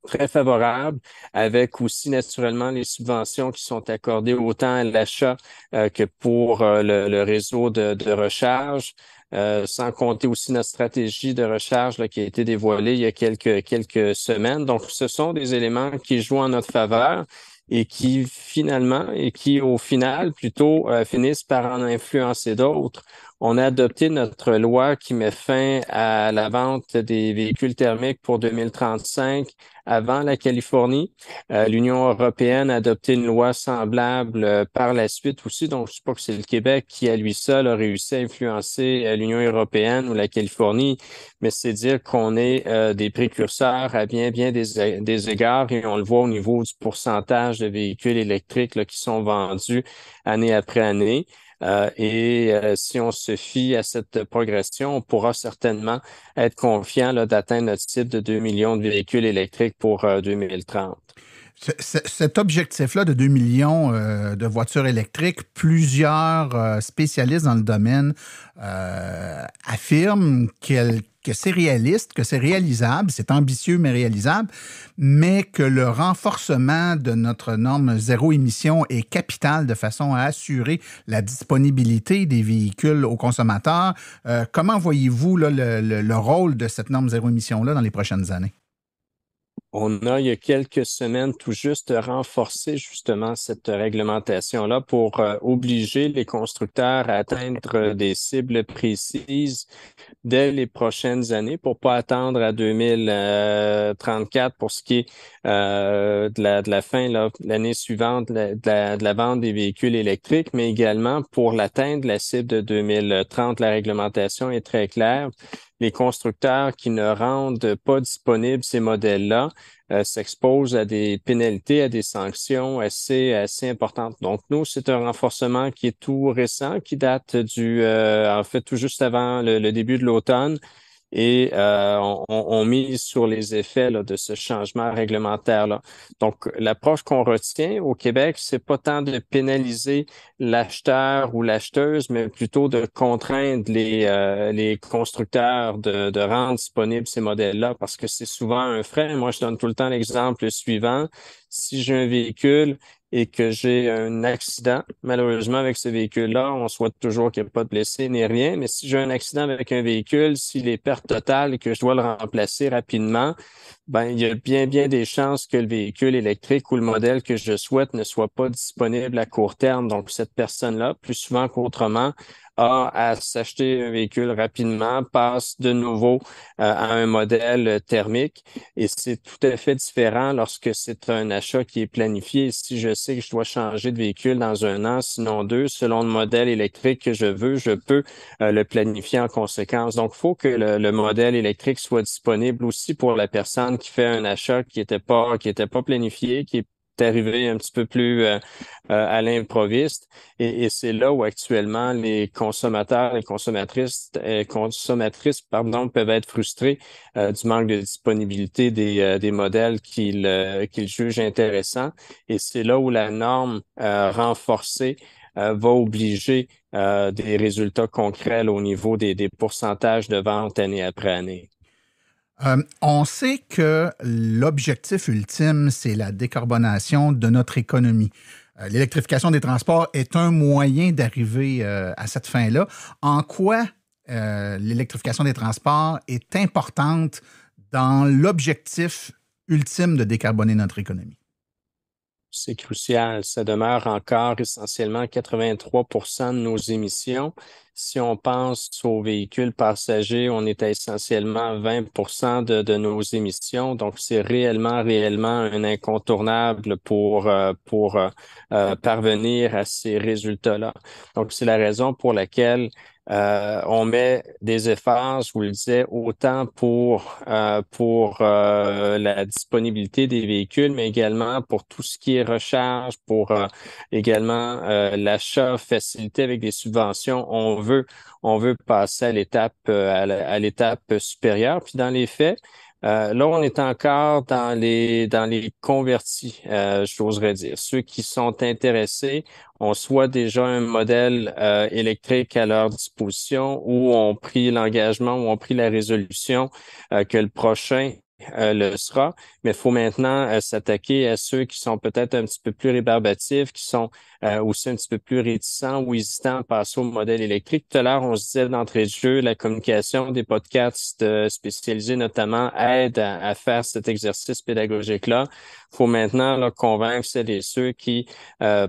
très favorable, avec aussi naturellement les subventions qui sont accordées autant à l'achat que pour le réseau de recharge. Sans compter aussi notre stratégie de recharge là, qui a été dévoilée il y a quelques semaines. Donc, ce sont des éléments qui jouent en notre faveur et qui au final, plutôt, finissent par en influencer d'autres. On a adopté notre loi qui met fin à la vente des véhicules thermiques pour 2035 avant la Californie. L'Union européenne a adopté une loi semblable par la suite aussi. Donc, je ne sais pas que c'est le Québec qui, à lui seul, a réussi à influencer l'Union européenne ou la Californie, mais c'est dire qu'on est des précurseurs à bien des égards et on le voit au niveau du pourcentage de véhicules électriques là, qui sont vendus année après année. Si on se fie à cette progression, on pourra certainement être confiant là, d'atteindre notre cible de 2 millions de véhicules électriques pour 2030. Cet objectif-là de 2 millions de voitures électriques, plusieurs spécialistes dans le domaine affirment que c'est réaliste, que c'est réalisable, c'est ambitieux mais réalisable, mais que le renforcement de notre norme zéro émission est capital de façon à assurer la disponibilité des véhicules aux consommateurs. Comment voyez-vous là, le rôle de cette norme zéro émission-là dans les prochaines années? On a, il y a quelques semaines, tout juste renforcé justement cette réglementation-là pour obliger les constructeurs à atteindre des cibles précises dès les prochaines années pour pas attendre à 2034 pour ce qui est de la fin, là, l'année suivante de la vente des véhicules électriques, mais également pour l'atteindre la cible de 2030. La réglementation est très claire. Les constructeurs qui ne rendent pas disponibles ces modèles-là s'exposent à des pénalités, à des sanctions assez importantes. Donc, nous, c'est un renforcement qui est tout récent, qui date en fait, tout juste avant le début de l'automne. Et on mise sur les effets là, de ce changement réglementaire-là. Donc, l'approche qu'on retient au Québec, c'est pas tant de pénaliser l'acheteur ou l'acheteuse, mais plutôt de contraindre les constructeurs de rendre disponibles ces modèles-là, parce que c'est souvent un frein. Moi, je donne tout le temps l'exemple suivant. Si j'ai un véhicule et que j'ai un accident, malheureusement, avec ce véhicule-là, on souhaite toujours qu'il n'y ait pas de blessés ni rien, mais si j'ai un accident avec un véhicule, s'il est perte totale et que je dois le remplacer rapidement, ben, il y a bien des chances que le véhicule électrique ou le modèle que je souhaite ne soit pas disponible à court terme. Donc, cette personne-là, plus souvent qu'autrement, a à s'acheter un véhicule rapidement, passe de nouveau à un modèle thermique. Et c'est tout à fait différent lorsque c'est un achat qui est planifié. Si je sais que je dois changer de véhicule dans 1 an, sinon 2, selon le modèle électrique que je veux, je peux le planifier en conséquence. Donc, il faut que le modèle électrique soit disponible aussi pour la personne qui fait un achat qui était pas planifié, qui est arrivé un petit peu plus à l'improviste. Et c'est là où actuellement les consommateurs et consommatrices peuvent être frustrés du manque de disponibilité des modèles qu'ils jugent intéressants. Et c'est là où la norme renforcée va obliger des résultats concrets là, au niveau des pourcentages de vente année après année. On sait que l'objectif ultime, c'est la décarbonation de notre économie. L'électrification des transports est un moyen d'arriver à cette fin-là. En quoi l'électrification des transports est importante dans l'objectif ultime de décarboner notre économie? C'est crucial. Ça demeure encore essentiellement 83% de nos émissions. Si on pense aux véhicules passagers, on est à essentiellement 20% de nos émissions. Donc, c'est réellement un incontournable pour parvenir à ces résultats-là. Donc, c'est la raison pour laquelle on met des efforts, je vous le disais, autant pour la disponibilité des véhicules, mais également pour tout ce qui est recharge, pour également l'achat facilité avec des subventions. On veut passer à l'étape supérieure. Puis dans les faits, là, on est encore dans les convertis, j'oserais dire. Ceux qui sont intéressés ont soit déjà un modèle électrique à leur disposition ou ont pris l'engagement ou ont pris la résolution que le prochain le sera, mais il faut maintenant s'attaquer à ceux qui sont peut-être un petit peu plus rébarbatifs, qui sont aussi un petit peu plus réticents ou hésitants à passer au modèle électrique. Tout à l'heure, on se disait d'entrée de jeu, la communication des podcasts spécialisés notamment aide à faire cet exercice pédagogique-là. Il faut maintenant convaincre celles et ceux qui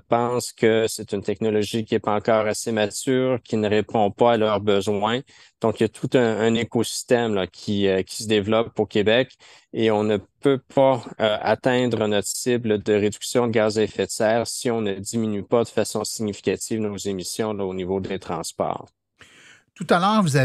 pensent que c'est une technologie qui n'est pas encore assez mature, qui ne répond pas à leurs besoins. Donc, il y a tout un écosystème là, qui se développe au Québec et on ne peut pas atteindre notre cible de réduction de gaz à effet de serre si on ne diminue pas de façon significative nos émissions là, au niveau des transports. Tout à l'heure, vous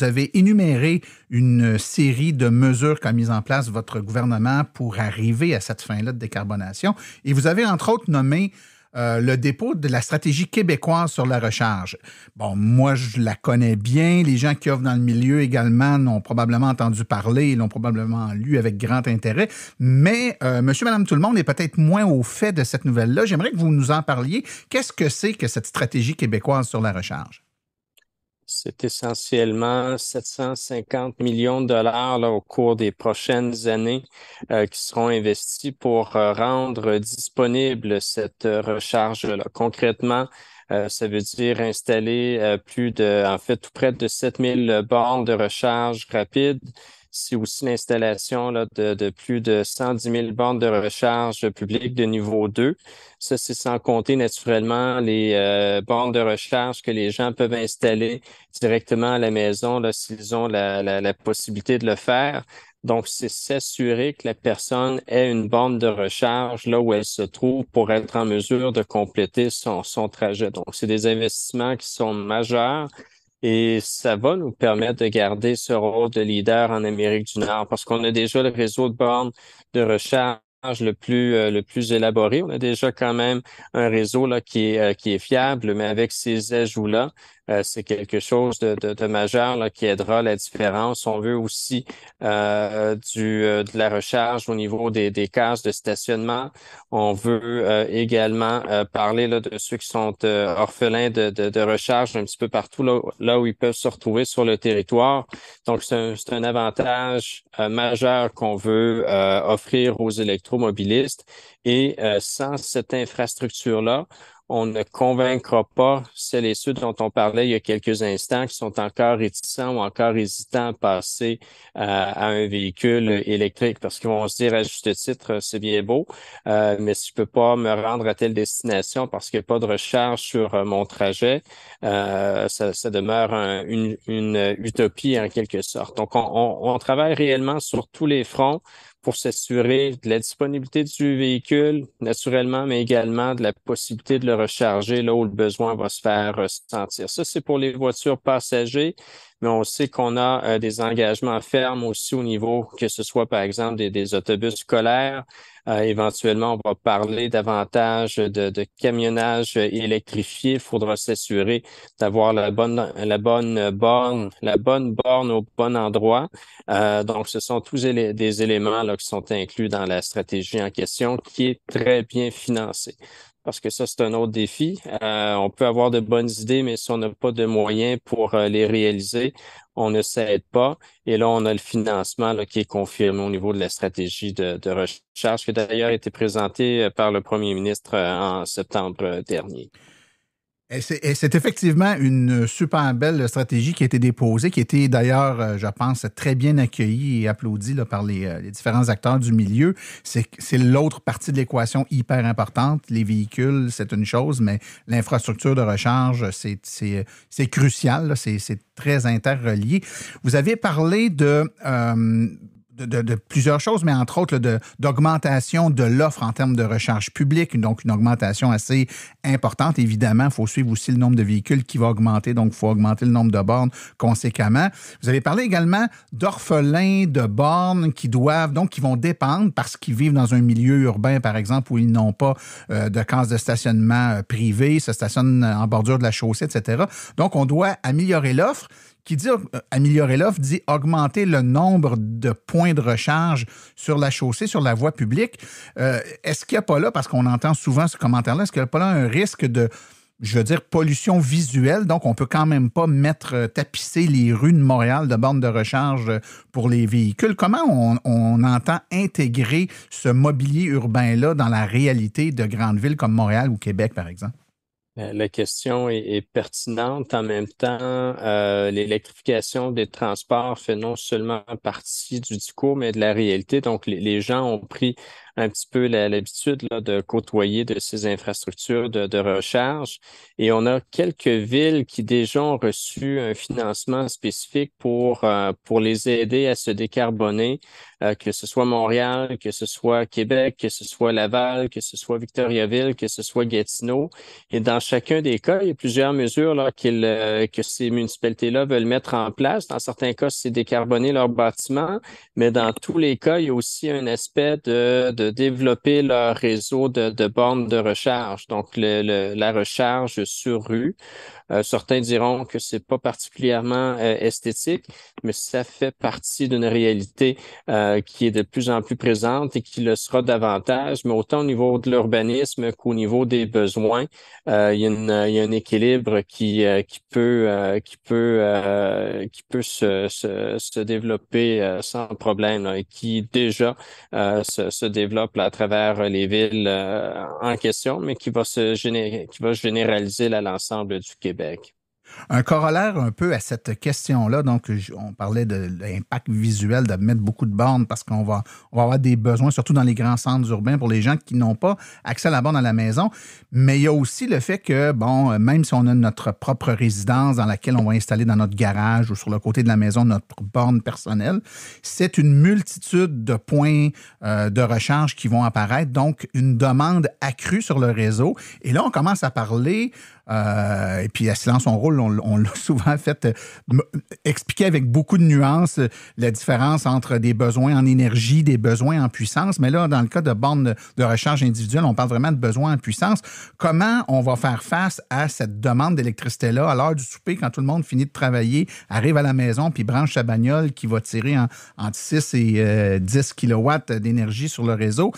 avez énuméré une série de mesures qu'a mises en place votre gouvernement pour arriver à cette fin-là de décarbonation. Et vous avez, entre autres, nommé le dépôt de la stratégie québécoise sur la recharge. Bon, moi, je la connais bien. Les gens qui œuvrent dans le milieu également n'ont probablement entendu parler, l'ont probablement lu avec grand intérêt. Mais monsieur, madame, tout le monde est peut-être moins au fait de cette nouvelle-là. J'aimerais que vous nous en parliez. Qu'est-ce que c'est que cette stratégie québécoise sur la recharge? C'est essentiellement 750 millions de dollars là, au cours des prochaines années qui seront investis pour rendre disponible cette recharge-là. Concrètement, ça veut dire installer tout près de 7000 bornes de recharge rapide. C'est aussi l'installation là, de plus de 110 000 bornes de recharge publique de niveau 2. Ça, c'est sans compter naturellement les bornes de recharge que les gens peuvent installer directement à la maison là, s'ils ont la possibilité de le faire. Donc, c'est s'assurer que la personne ait une borne de recharge là où elle se trouve pour être en mesure de compléter son trajet. Donc, c'est des investissements qui sont majeurs. Et ça va nous permettre de garder ce rôle de leader en Amérique du Nord parce qu'on a déjà le réseau de bornes de recharge le plus élaboré. On a déjà quand même un réseau là qui est fiable, mais avec ces ajouts-là, c'est quelque chose de majeur là, qui aidera la différence. On veut aussi de la recharge au niveau des cases de stationnement. On veut également parler là, de ceux qui sont orphelins de recharge un petit peu partout là où ils peuvent se retrouver sur le territoire. Donc, c'est un avantage majeur qu'on veut offrir aux électromobilistes. Et sans cette infrastructure-là, on ne convaincra pas celles et ceux dont on parlait il y a quelques instants qui sont encore réticents ou encore hésitants à passer à un véhicule électrique parce qu'ils vont se dire à juste titre, c'est bien beau, mais si je peux pas me rendre à telle destination parce qu'il n'y a pas de recharge sur mon trajet, ça demeure une utopie en quelque sorte. Donc, on travaille réellement sur tous les fronts pour s'assurer de la disponibilité du véhicule, naturellement, mais également de la possibilité de le recharger là où le besoin va se faire ressentir. Ça, c'est pour les voitures passagers, mais on sait qu'on a des engagements fermes aussi au niveau, que ce soit par exemple des autobus scolaires. Éventuellement, on va parler davantage de camionnage électrifié. Il faudra s'assurer d'avoir la bonne borne au bon endroit. Donc, ce sont tous des éléments là, qui sont inclus dans la stratégie en question, qui est très bien financée. parce que ça, c'est un autre défi. On peut avoir de bonnes idées, mais si on n'a pas de moyens pour les réaliser, on ne s'aide pas. Et là, on a le financement là, qui est confirmé au niveau de la stratégie de recherche, qui a d'ailleurs été présentée par le premier ministre en septembre dernier. Et c'est effectivement une super belle stratégie qui a été déposée, qui a été d'ailleurs, je pense, très bien accueillie et applaudie là, par les différents acteurs du milieu. C'est l'autre partie de l'équation hyper importante. Les véhicules, c'est une chose, mais l'infrastructure de recharge, c'est crucial, là, c'est très interrelié. Vous avez parlé de plusieurs choses, mais entre autres d'augmentation de l'offre en termes de recharge publique, donc une augmentation assez importante. Évidemment, il faut suivre aussi le nombre de véhicules qui va augmenter, donc il faut augmenter le nombre de bornes conséquemment. Vous avez parlé également d'orphelins de bornes qui vont dépendre parce qu'ils vivent dans un milieu urbain, par exemple, où ils n'ont pas de cases de stationnement privées, se stationnent en bordure de la chaussée, etc. Donc, on doit améliorer l'offre. Qui dit améliorer l'offre, dit augmenter le nombre de points de recharge sur la chaussée, sur la voie publique. Est-ce qu'il n'y a pas là, parce qu'on entend souvent ce commentaire-là, est-ce qu'il n'y a pas là un risque de, pollution visuelle? Donc, on ne peut quand même pas tapisser les rues de Montréal de bornes de recharge pour les véhicules. Comment on entend intégrer ce mobilier urbain-là dans la réalité de grandes villes comme Montréal ou Québec, par exemple? La question est pertinente. En même temps, l'électrification des transports fait non seulement partie du discours, mais de la réalité. Donc, les gens ont pris un petit peu l'habitude là, de côtoyer de ces infrastructures de recharge. Et on a quelques villes qui déjà ont reçu un financement spécifique pour les aider à se décarboner, que ce soit Montréal, que ce soit Québec, que ce soit Laval, que ce soit Victoriaville, que ce soit Gatineau. Et dans chacun des cas, il y a plusieurs mesures là, que ces municipalités-là veulent mettre en place. Dans certains cas, c'est décarboner leur bâtiment, mais dans tous les cas, il y a aussi un aspect de développer leur réseau de bornes de recharge, donc la recharge sur rue. Certains diront que c'est pas particulièrement esthétique, mais ça fait partie d'une réalité qui est de plus en plus présente et qui le sera davantage, mais autant au niveau de l'urbanisme qu'au niveau des besoins, il y a un équilibre qui peut se développer sans problème là, et qui déjà se développe là, à travers les villes en question, mais qui va généraliser à l'ensemble du Québec. Un corollaire un peu à cette question-là, donc on parlait de l'impact visuel, de mettre beaucoup de bornes parce qu'on va avoir des besoins, surtout dans les grands centres urbains, pour les gens qui n'ont pas accès à la borne à la maison. Mais il y a aussi le fait que, même si on a notre propre résidence dans laquelle on va installer dans notre garage ou sur le côté de la maison notre borne personnelle, c'est une multitude de points de recharge qui vont apparaître, donc une demande accrue sur le réseau. Et là, on commence à parler... et puis, à silence son rôle, on l'a souvent fait expliquer avec beaucoup de nuances la différence entre des besoins en énergie, des besoins en puissance. Mais là, dans le cas de bornes de recharge individuelle, on parle vraiment de besoins en puissance. Comment on va faire face à cette demande d'électricité-là à l'heure du souper, quand tout le monde finit de travailler, arrive à la maison, puis branche sa bagnole qui va tirer entre 6 et 10 kilowatts d'énergie sur le réseau?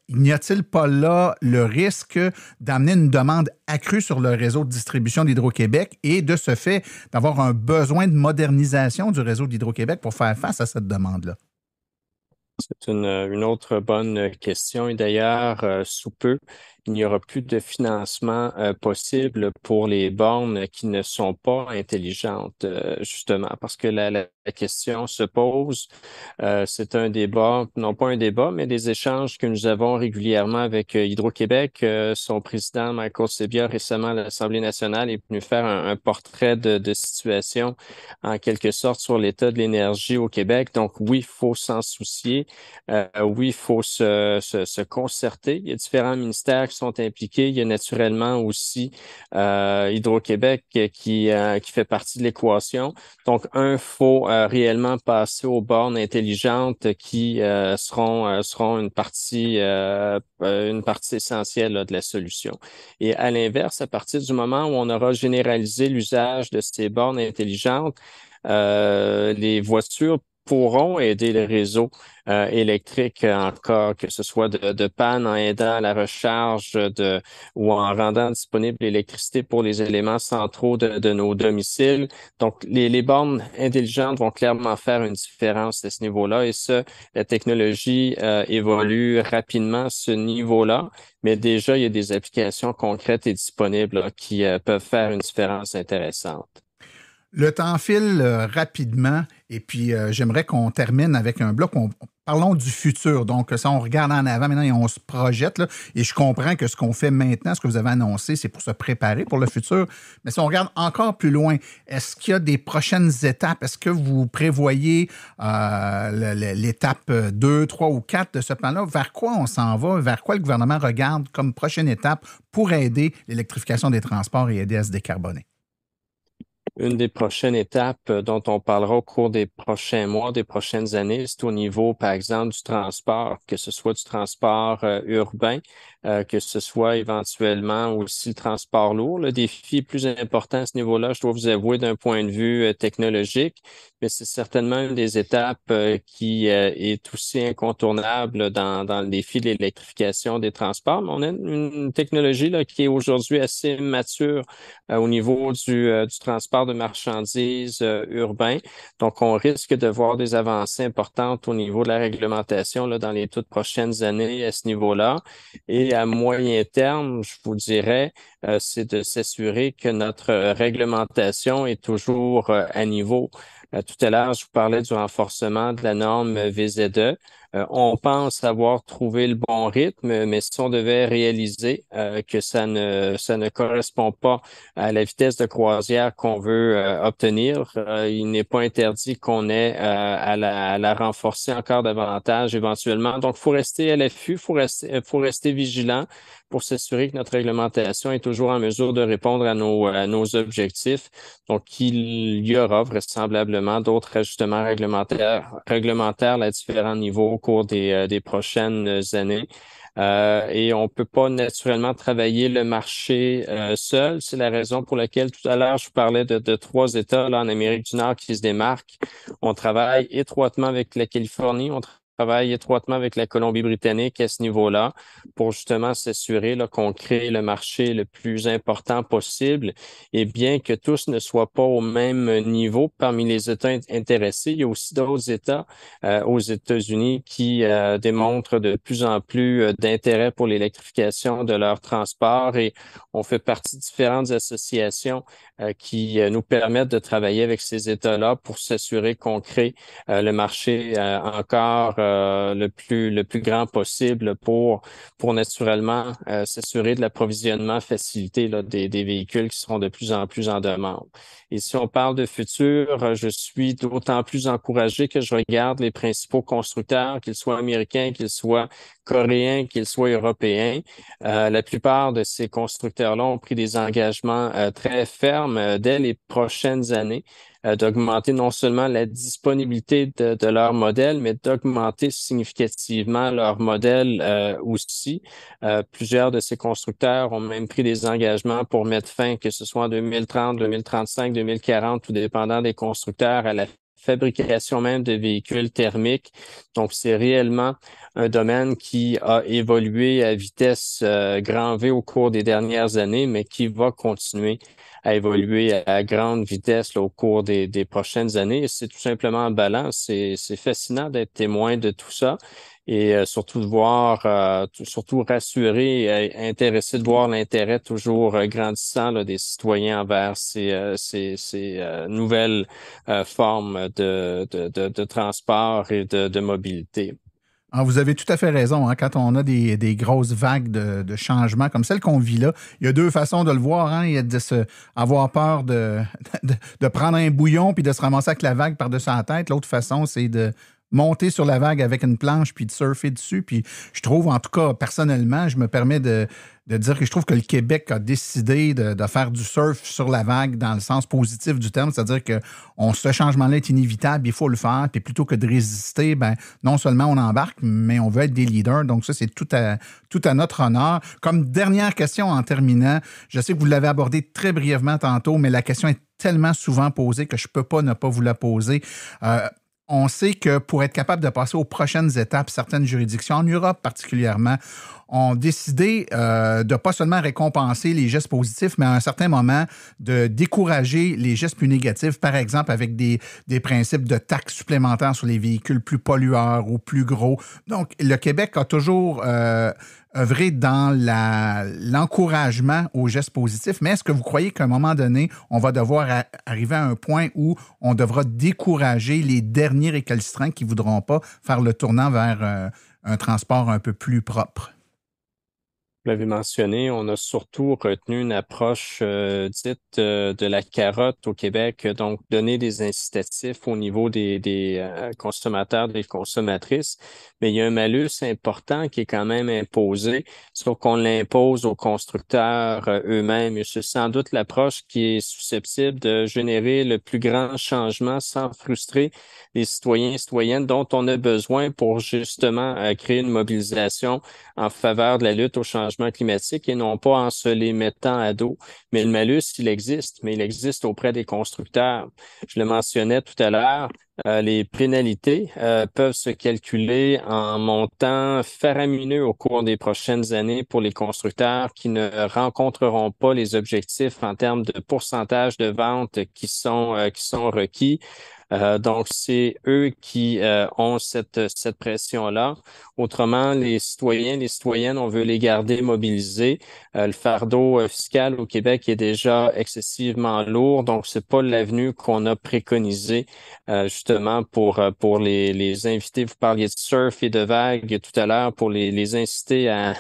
N'y a-t-il pas là le risque d'amener une demande accrue sur le réseau de distribution d'Hydro-Québec et de ce fait d'avoir un besoin de modernisation du réseau d'Hydro-Québec pour faire face à cette demande-là? C'est une autre bonne question. Et d'ailleurs, sous peu, il n'y aura plus de financement possible pour les bornes qui ne sont pas intelligentes, justement, parce que la question se pose. C'est un débat, non pas un débat, mais des échanges que nous avons régulièrement avec Hydro-Québec. Son président, Michael Sebia, récemment à l'Assemblée nationale, est venu faire un portrait de situation, en quelque sorte, sur l'état de l'énergie au Québec. Donc, oui, il faut s'en soucier. Oui, il faut se concerter. Il y a différents ministères qui sont impliqués. Il y a naturellement aussi Hydro-Québec qui fait partie de l'équation. Donc, il faut réellement passer aux bornes intelligentes qui seront une partie essentielle là, de la solution. Et à l'inverse, à partir du moment où on aura généralisé l'usage de ces bornes intelligentes, les voitures pourront aider le réseau électrique encore, que ce soit de panne, en aidant à la recharge ou en rendant disponible l'électricité pour les éléments centraux de nos domiciles. Donc, les bornes intelligentes vont clairement faire une différence à ce niveau-là et la technologie évolue rapidement à ce niveau-là, mais déjà, il y a des applications concrètes et disponibles là, qui peuvent faire une différence intéressante. Le temps file rapidement et puis j'aimerais qu'on termine avec un bloc. Parlons du futur. Donc, ça, on regarde en avant maintenant et on se projette. Là, et je comprends que ce qu'on fait maintenant, ce que vous avez annoncé, c'est pour se préparer pour le futur. Mais si on regarde encore plus loin, est-ce qu'il y a des prochaines étapes? Est-ce que vous prévoyez l'étape 2, 3 ou 4 de ce plan-là? Vers quoi on s'en va? Vers quoi le gouvernement regarde comme prochaine étape pour aider l'électrification des transports et aider à se décarboner? Une des prochaines étapes dont on parlera au cours des prochains mois, des prochaines années, c'est au niveau, par exemple, du transport, que ce soit du transport urbain, que ce soit éventuellement aussi le transport lourd. Le défi plus important à ce niveau-là, je dois vous avouer, d'un point de vue technologique, mais c'est certainement une des étapes qui est aussi incontournable dans le défi de l'électrification des transports. Mais on a une technologie là, qui est aujourd'hui assez mature au niveau du transport de marchandises urbain. Donc, on risque de voir des avancées importantes au niveau de la réglementation là, dans les toutes prochaines années à ce niveau-là. Et à moyen terme, je vous dirais, c'est de s'assurer que notre réglementation est toujours à niveau. Tout à l'heure, je vous parlais du renforcement de la norme VZE. On pense avoir trouvé le bon rythme, mais si on devait réaliser que ça ne correspond pas à la vitesse de croisière qu'on veut obtenir, il n'est pas interdit qu'on ait à la renforcer encore davantage éventuellement. Donc, il faut rester à l'affût, faut rester vigilant pour s'assurer que notre réglementation est toujours en mesure de répondre à nos objectifs. Donc, il y aura vraisemblablement d'autres ajustements réglementaires à différents niveaux au cours des prochaines années. Et on peut pas naturellement travailler le marché seul. C'est la raison pour laquelle tout à l'heure, je vous parlais de 3 États là, en Amérique du Nord qui se démarquent. On travaille étroitement avec la Californie, on travaille étroitement avec la Colombie-Britannique à ce niveau-là pour justement s'assurer là, qu'on crée le marché le plus important possible. Et bien que tous ne soient pas au même niveau parmi les États intéressés, il y a aussi d'autres États aux États-Unis qui démontrent de plus en plus d'intérêt pour l'électrification de leur transport et on fait partie de différentes associations qui nous permettent de travailler avec ces États-là pour s'assurer qu'on crée le marché encore le plus grand possible pour naturellement s'assurer de l'approvisionnement facilité là, des véhicules qui seront de plus en plus en demande. Et si on parle de futur, je suis d'autant plus encouragé que je regarde les principaux constructeurs, qu'ils soient américains, qu'ils soient coréens, qu'ils soient européens. La plupart de ces constructeurs-là ont pris des engagements très fermes dès les prochaines années d'augmenter non seulement la disponibilité de leur modèle, mais d'augmenter significativement leur modèle aussi. Plusieurs de ces constructeurs ont même pris des engagements pour mettre fin, que ce soit en 2030, 2035, 2040, tout dépendant des constructeurs, à la fabrication même de véhicules thermiques. Donc, c'est réellement un domaine qui a évolué à vitesse grand V au cours des dernières années, mais qui va continuer à évoluer à grande vitesse là, au cours des prochaines années. Et c'est tout simplement emballant. C'est fascinant d'être témoin de tout ça et surtout de voir, surtout rassuré et intéressé de voir l'intérêt toujours grandissant là, des citoyens envers ces nouvelles formes de transport et de mobilité. Ah, vous avez tout à fait raison. Hein? Quand on a des grosses vagues de changements comme celle qu'on vit là, il y a 2 façons de le voir. Hein? Il y a avoir peur de prendre un bouillon puis de se ramasser avec la vague par-dessus la tête. L'autre façon, c'est de monter sur la vague avec une planche puis de surfer dessus. Puis je trouve, en tout cas, personnellement, je me permets de dire que je trouve que le Québec a décidé de faire du surf sur la vague dans le sens positif du terme, c'est-à-dire que ce changement-là est inévitable, il faut le faire, puis plutôt que de résister, non seulement on embarque, mais on veut être des leaders, donc ça, c'est tout à notre honneur. Comme dernière question en terminant, je sais que vous l'avez abordé très brièvement tantôt, mais la question est tellement souvent posée que je ne peux pas ne pas vous la poser. On sait que pour être capable de passer aux prochaines étapes, certaines juridictions, en Europe particulièrement, ont décidé de pas seulement récompenser les gestes positifs, mais à un certain moment de décourager les gestes plus négatifs, par exemple avec des principes de taxes supplémentaires sur les véhicules plus pollueurs ou plus gros. Donc, le Québec a toujours œuvré dans l'encouragement aux gestes positifs, mais est-ce que vous croyez qu'à un moment donné, on va devoir arriver à un point où on devra décourager les derniers récalcitrants qui ne voudront pas faire le tournant vers un transport un peu plus propre? Vous l'avez mentionné, on a surtout retenu une approche dite de la carotte au Québec, donc donner des incitatifs au niveau des consommateurs, des consommatrices, mais il y a un malus important qui est quand même imposé, sauf qu'on l'impose aux constructeurs eux-mêmes. Et c'est sans doute l'approche qui est susceptible de générer le plus grand changement sans frustrer les citoyens et citoyennes dont on a besoin pour justement créer une mobilisation en faveur de la lutte au changement climatique et non pas en se les mettant à dos. Mais le malus, il existe, mais il existe auprès des constructeurs. Je le mentionnais tout à l'heure, les pénalités peuvent se calculer en montant faramineux au cours des prochaines années pour les constructeurs qui ne rencontreront pas les objectifs en termes de pourcentage de vente qui sont requis. Donc, c'est eux qui ont cette pression-là. Autrement, les citoyens, les citoyennes, on veut les garder mobilisés. Le fardeau fiscal au Québec est déjà excessivement lourd, donc c'est pas l'avenue qu'on a préconisée justement pour les inviter. Vous parliez de surf et de vagues tout à l'heure pour les inciter à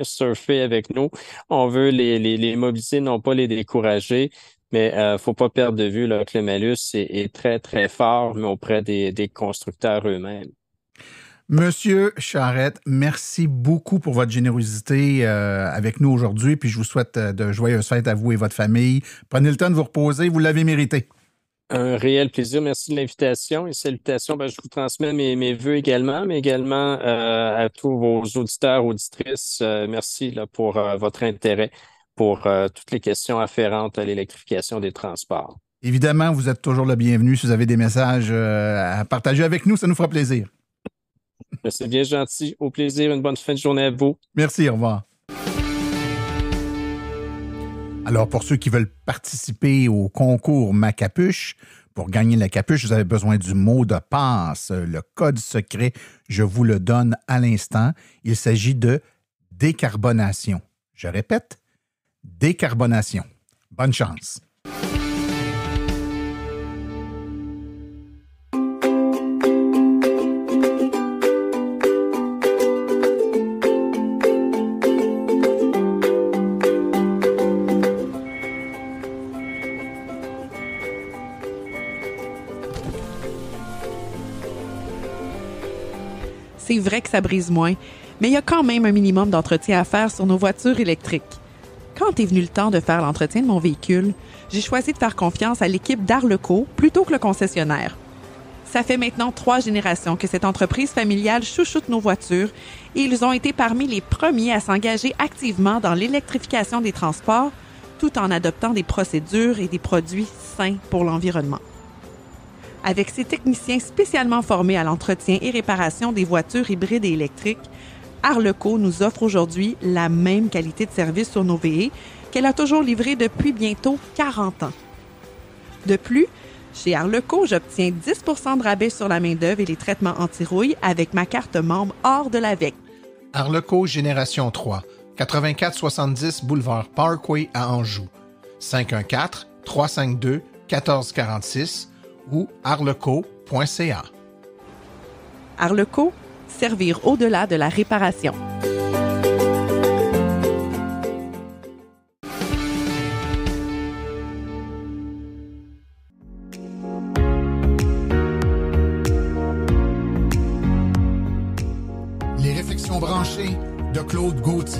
surfer avec nous. On veut les mobiliser, non pas les décourager. Mais faut pas perdre de vue là, que le malus est très, très fort, mais auprès des constructeurs eux-mêmes. Monsieur Charette, merci beaucoup pour votre générosité avec nous aujourd'hui, puis je vous souhaite de joyeuses fêtes à vous et votre famille. Prenez le temps de vous reposer, vous l'avez mérité. Un réel plaisir. Merci de l'invitation et salutations. Je vous transmets mes vœux également, mais également à tous vos auditeurs, auditrices. Merci là, pour votre intérêt pour toutes les questions afférentes à l'électrification des transports. Évidemment, vous êtes toujours le bienvenu. Si vous avez des messages à partager avec nous, ça nous fera plaisir. C'est bien gentil. Au plaisir. Une bonne fin de journée à vous. Merci. Au revoir. Alors, pour ceux qui veulent participer au concours Ma Capuche, pour gagner la capuche, vous avez besoin du mot de passe. Le code secret, je vous le donne à l'instant. Il s'agit de décarbonation. Je répète, décarbonation. Bonne chance. C'est vrai que ça brise moins, mais il y a quand même un minimum d'entretien à faire sur nos voitures électriques. Quand est venu le temps de faire l'entretien de mon véhicule, j'ai choisi de faire confiance à l'équipe d'Arleco plutôt que le concessionnaire. Ça fait maintenant 3 générations que cette entreprise familiale chouchoute nos voitures et ils ont été parmi les premiers à s'engager activement dans l'électrification des transports tout en adoptant des procédures et des produits sains pour l'environnement. Avec ses techniciens spécialement formés à l'entretien et réparation des voitures hybrides et électriques, Arleco nous offre aujourd'hui la même qualité de service sur nos VE qu'elle a toujours livré depuis bientôt 40 ans. De plus, chez Arleco, j'obtiens 10 % de rabais sur la main-d'œuvre et les traitements anti-rouille avec ma carte membre hors de l'AVEC. Arleco Génération 3, 8470 Boulevard Parkway à Anjou, 514-352-1446 ou arleco.ca. Arleco, servir au-delà de la réparation. Les réflexions branchées de Claude Gauthier.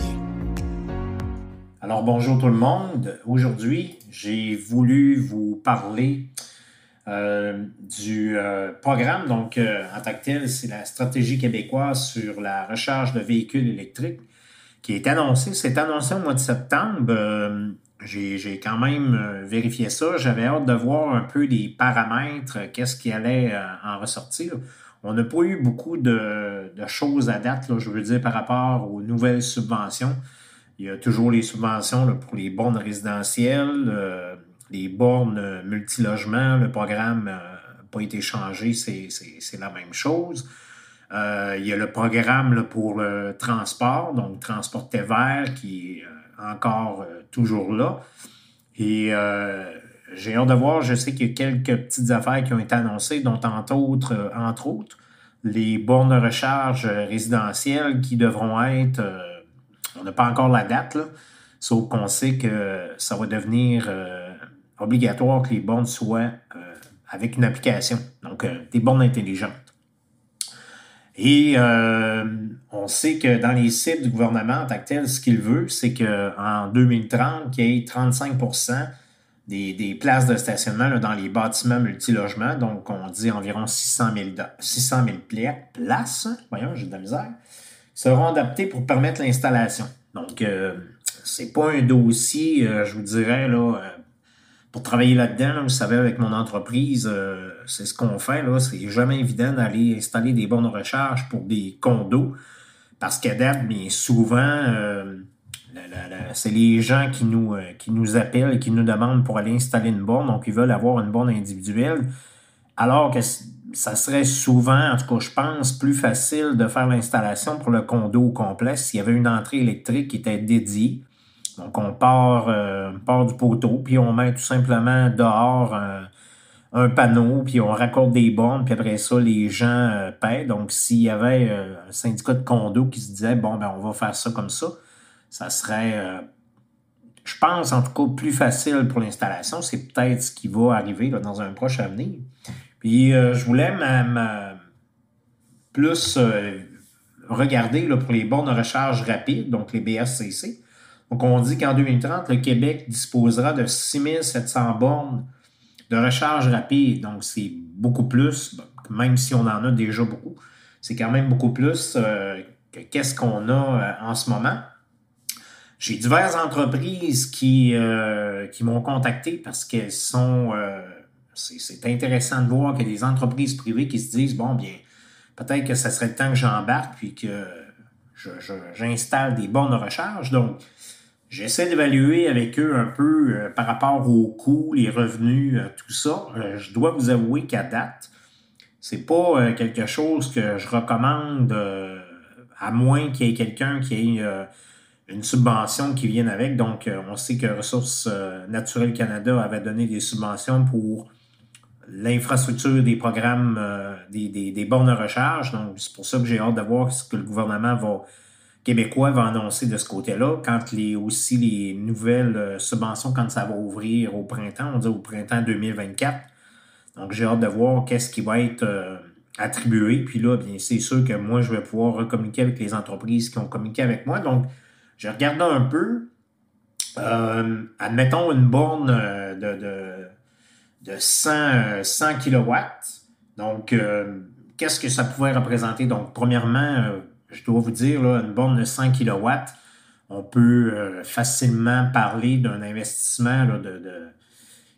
Alors bonjour tout le monde. Aujourd'hui, j'ai voulu vous parler du programme, donc en tant que tel, c'est la stratégie québécoise sur la recharge de véhicules électriques qui est annoncée. C'est annoncé au mois de septembre. j'ai quand même vérifié ça. J'avais hâte de voir un peu les paramètres, qu'est-ce qui allait en ressortir. On n'a pas eu beaucoup de choses à date, là, je veux dire, par rapport aux nouvelles subventions. Il y a toujours les subventions là, pour les bornes résidentielles, les bornes multilogements. Le programme n'a pas été changé, c'est la même chose. Il y a le programme là, pour le transport, donc Transport vert, qui est encore toujours là. Et j'ai hâte de voir, je sais qu'il y a quelques petites affaires qui ont été annoncées, dont entre autres, les bornes de recharge résidentielles qui devront être, on n'a pas encore la date, là, sauf qu'on sait que ça va devenir obligatoire que les bornes soient avec une application, donc des bornes intelligentes. Et on sait que dans les cibles du gouvernement en tant que tel, ce qu'il veut, c'est qu'en 2030, qu'il y ait 35% des places de stationnement là, dans les bâtiments multilogements, donc on dit environ 600 000 places, voyons, j'ai de la misère, seront adaptées pour permettre l'installation. Donc, c'est pas un dossier, je vous dirais, là, pour travailler là-dedans, là, vous savez, avec mon entreprise, c'est ce qu'on fait, là, c'est jamais évident d'aller installer des bornes de recharge pour des condos, parce qu'à date, bien souvent, c'est les gens qui nous appellent et qui nous demandent pour aller installer une borne, donc ils veulent avoir une borne individuelle, alors que ça serait souvent, en tout cas je pense, plus facile de faire l'installation pour le condo au complet s'il y avait une entrée électrique qui était dédiée. Donc on part du poteau, puis on met tout simplement dehors un panneau, puis on raccorde des bornes, puis après ça, les gens paient. Donc s'il y avait un syndicat de condo qui se disait, bon, ben on va faire ça comme ça serait, je pense, en tout cas, plus facile pour l'installation. C'est peut-être ce qui va arriver là, dans un proche avenir. Puis, je voulais plus regarder là, pour les bornes de recharge rapide, donc les BSCC. Donc, on dit qu'en 2030, le Québec disposera de 6700 bornes de recharge rapide. Donc, c'est beaucoup plus, même si on en a déjà beaucoup, c'est quand même beaucoup plus que qu'est-ce qu'on a en ce moment. J'ai diverses entreprises qui m'ont contacté parce qu'elles sont... c'est intéressant de voir qu'il y a des entreprises privées qui se disent, bon, bien, peut-être que ça serait le temps que j'embarque puis que j'installe des bornes de recharge. Donc, j'essaie d'évaluer avec eux un peu par rapport aux coûts, les revenus, tout ça. Je dois vous avouer qu'à date, c'est pas quelque chose que je recommande à moins qu'il y ait quelqu'un qui ait... une subvention qui vienne avec. Donc, on sait que Ressources naturelles Canada avait donné des subventions pour l'infrastructure des programmes des bornes de recharge. Donc, c'est pour ça que j'ai hâte de voir ce que le gouvernement québécois va annoncer de ce côté-là. Quand aussi les nouvelles subventions, quand ça va ouvrir au printemps, on dit au printemps 2024. Donc, j'ai hâte de voir qu'est-ce qui va être attribué. Puis là, bien, c'est sûr que moi, je vais pouvoir recommuniquer avec les entreprises qui ont communiqué avec moi. Donc, j'ai regardé un peu, admettons une borne de 100 kW. Donc, qu'est-ce que ça pouvait représenter? Donc, premièrement, je dois vous dire, là, une borne de 100 kW, on peut facilement parler d'un investissement là, de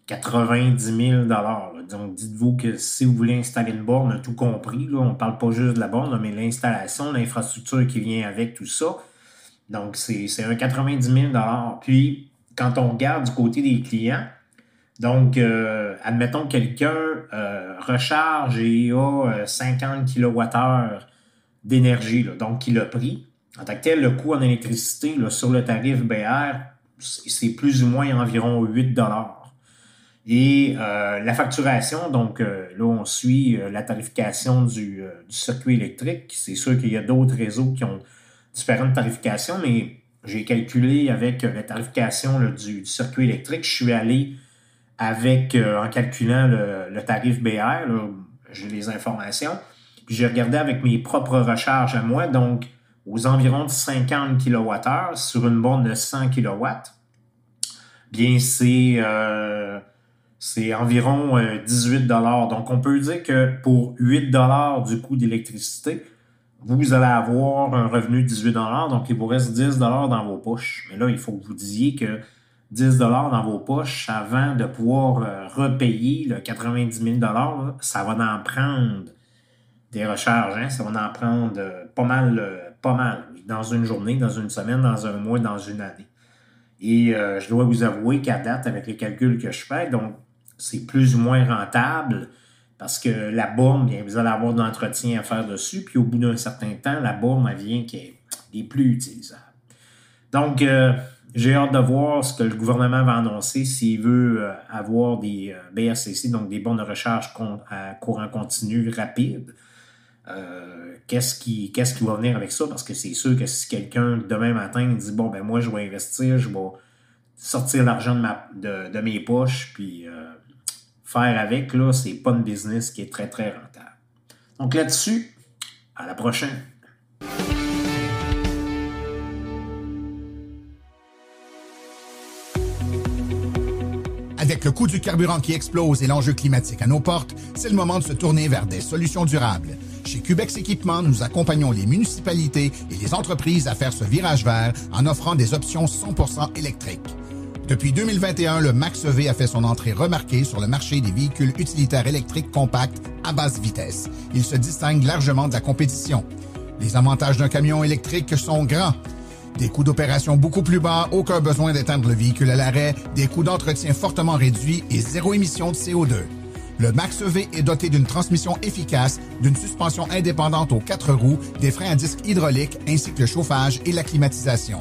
90 000 là. Donc, dites-vous que si vous voulez installer une borne, tout compris, là, on ne parle pas juste de la borne, là, mais l'installation, l'infrastructure qui vient avec tout ça. Donc, c'est un 90 000 $. Puis, quand on regarde du côté des clients, donc, admettons que quelqu'un recharge et a 50 kWh d'énergie, là, donc qu'il a pris. En tant que tel, le coût en électricité là, sur le tarif BR, c'est plus ou moins environ 8 $. Et la facturation, donc là, on suit la tarification du circuit électrique. C'est sûr qu'il y a d'autres réseaux qui ont différentes tarifications, mais j'ai calculé avec la tarification là, du circuit électrique. Je suis allé avec, en calculant le tarif BR, là, j'ai les informations, puis j'ai regardé avec mes propres recharges à moi, donc aux environs de 50 kWh sur une borne de 100 kW, bien c'est environ 18 $. Donc on peut dire que pour 8 $ du coût d'électricité, vous allez avoir un revenu de 18 $, donc il vous reste 10 $ dans vos poches. Mais là, il faut que vous disiez que 10 $ dans vos poches avant de pouvoir repayer le 90 000 $, là, ça va en prendre des recharges. Hein? Ça va en prendre pas mal. Dans une journée, dans une semaine, dans un mois, dans une année. Et je dois vous avouer qu'à date, avec les calculs que je fais, donc c'est plus ou moins rentable parce que la borne, bien, vous allez avoir de l'entretien à faire dessus, puis au bout d'un certain temps, la borne, elle vient qui est plus utilisable. Donc, j'ai hâte de voir ce que le gouvernement va annoncer s'il veut avoir des BRCC, donc des bornes de recharge à courant continu rapide. Qu'est-ce qui va venir avec ça? Parce que c'est sûr que si quelqu'un, demain matin, dit « Bon, ben moi, je vais investir, je vais sortir l'argent de mes poches, puis faire avec, là, c'est pas une business qui est très, très rentable. » Donc là-dessus, à la prochaine. Avec le coût du carburant qui explose et l'enjeu climatique à nos portes, c'est le moment de se tourner vers des solutions durables. Chez Cubex Équipement, nous accompagnons les municipalités et les entreprises à faire ce virage vert en offrant des options 100% électriques. Depuis 2021, le Max-EV a fait son entrée remarquée sur le marché des véhicules utilitaires électriques compacts à basse vitesse. Il se distingue largement de la compétition. Les avantages d'un camion électrique sont grands. Des coûts d'opération beaucoup plus bas, aucun besoin d'éteindre le véhicule à l'arrêt, des coûts d'entretien fortement réduits et zéro émission de CO2. Le Max-EV est doté d'une transmission efficace, d'une suspension indépendante aux 4 roues, des freins à disque hydrauliques ainsi que le chauffage et la climatisation.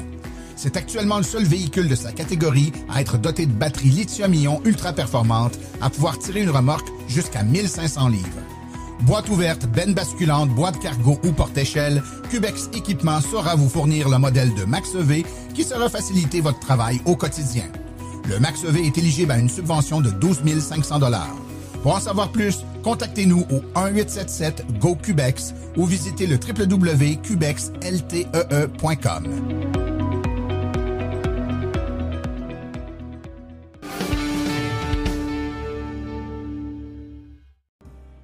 C'est actuellement le seul véhicule de sa catégorie à être doté de batteries lithium-ion ultra performantes, à pouvoir tirer une remorque jusqu'à 1500 livres. Boîte ouverte, benne basculante, boîte cargo ou porte-échelle, Cubex Équipement saura vous fournir le modèle de Max-EV qui saura faciliter votre travail au quotidien. Le Max-EV est éligible à une subvention de 12 500 $. Pour en savoir plus, contactez-nous au 1-877-GO-CUBEX ou visitez le www.cubexltee.com.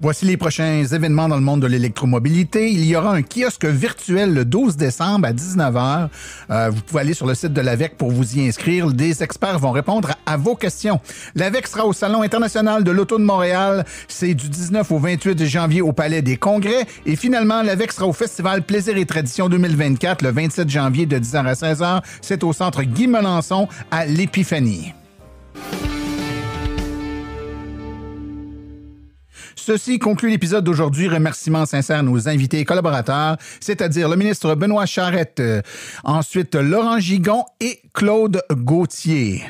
Voici les prochains événements dans le monde de l'électromobilité. Il y aura un kiosque virtuel le 12 décembre à 19h. Vous pouvez aller sur le site de l'AVEC pour vous y inscrire. Des experts vont répondre à vos questions. L'AVEC sera au Salon international de l'Auto de Montréal. C'est du 19 au 28 janvier au Palais des Congrès. Et finalement, l'AVEC sera au Festival Plaisir et Tradition 2024 le 27 janvier de 10h à 16h. C'est au Centre Guy Melançon à l'Épiphanie. Ceci conclut l'épisode d'aujourd'hui. Remerciements sincères à nos invités et collaborateurs, c'est-à-dire le ministre Benoît Charette, ensuite Laurent Gigon et Claude Gauthier.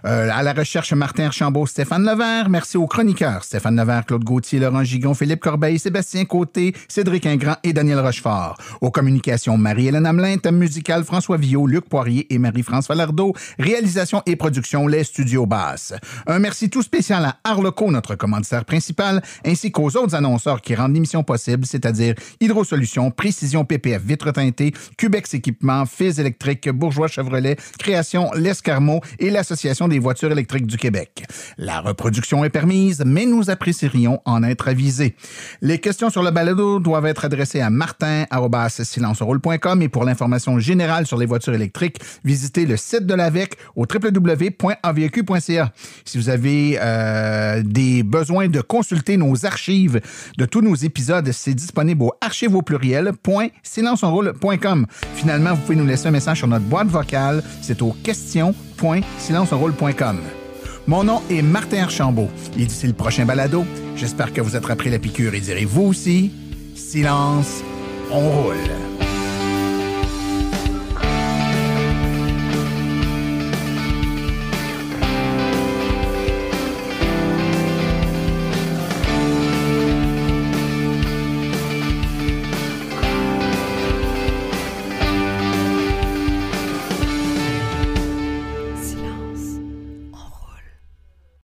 À la recherche, Martin Archambault, Stéphane Levert. Merci aux chroniqueurs Stéphane Levert, Claude Gauthier, Laurent Gigon, Philippe Corbeil, Sébastien Côté, Cédric Ingrand et Daniel Rochefort. Aux communications, Marie-Hélène Hamelin, thème musical François Villot, Luc Poirier et Marie-France Falardeau. Réalisation et production, les studios Basses. Un merci tout spécial à Arleco, notre commanditaire principal, ainsi qu'aux autres annonceurs qui rendent l'émission possible, c'est-à-dire Hydrosolutions, Précision PPF, Vitres teintées, Cubex Équipement, Fils électrique, Bourgeois Chevrolet, Création L'Escarmot et l'Association des voitures électriques du Québec. La reproduction est permise, mais nous apprécierions en être avisés. Les questions sur le balado doivent être adressées à martin@silenceroule.com et pour l'information générale sur les voitures électriques, visitez le site de l'AVEC au www.avq.ca. Si vous avez des besoins de consulter nos archives de tous nos épisodes, c'est disponible au archiveaupluriel.silenceonroule.com. Finalement, vous pouvez nous laisser un message sur notre boîte vocale. C'est au question.silenceonroule.com. Mon nom est Martin Archambault et d'ici le prochain balado, j'espère que vous attraperez la piqûre et direz vous aussi, silence, on roule.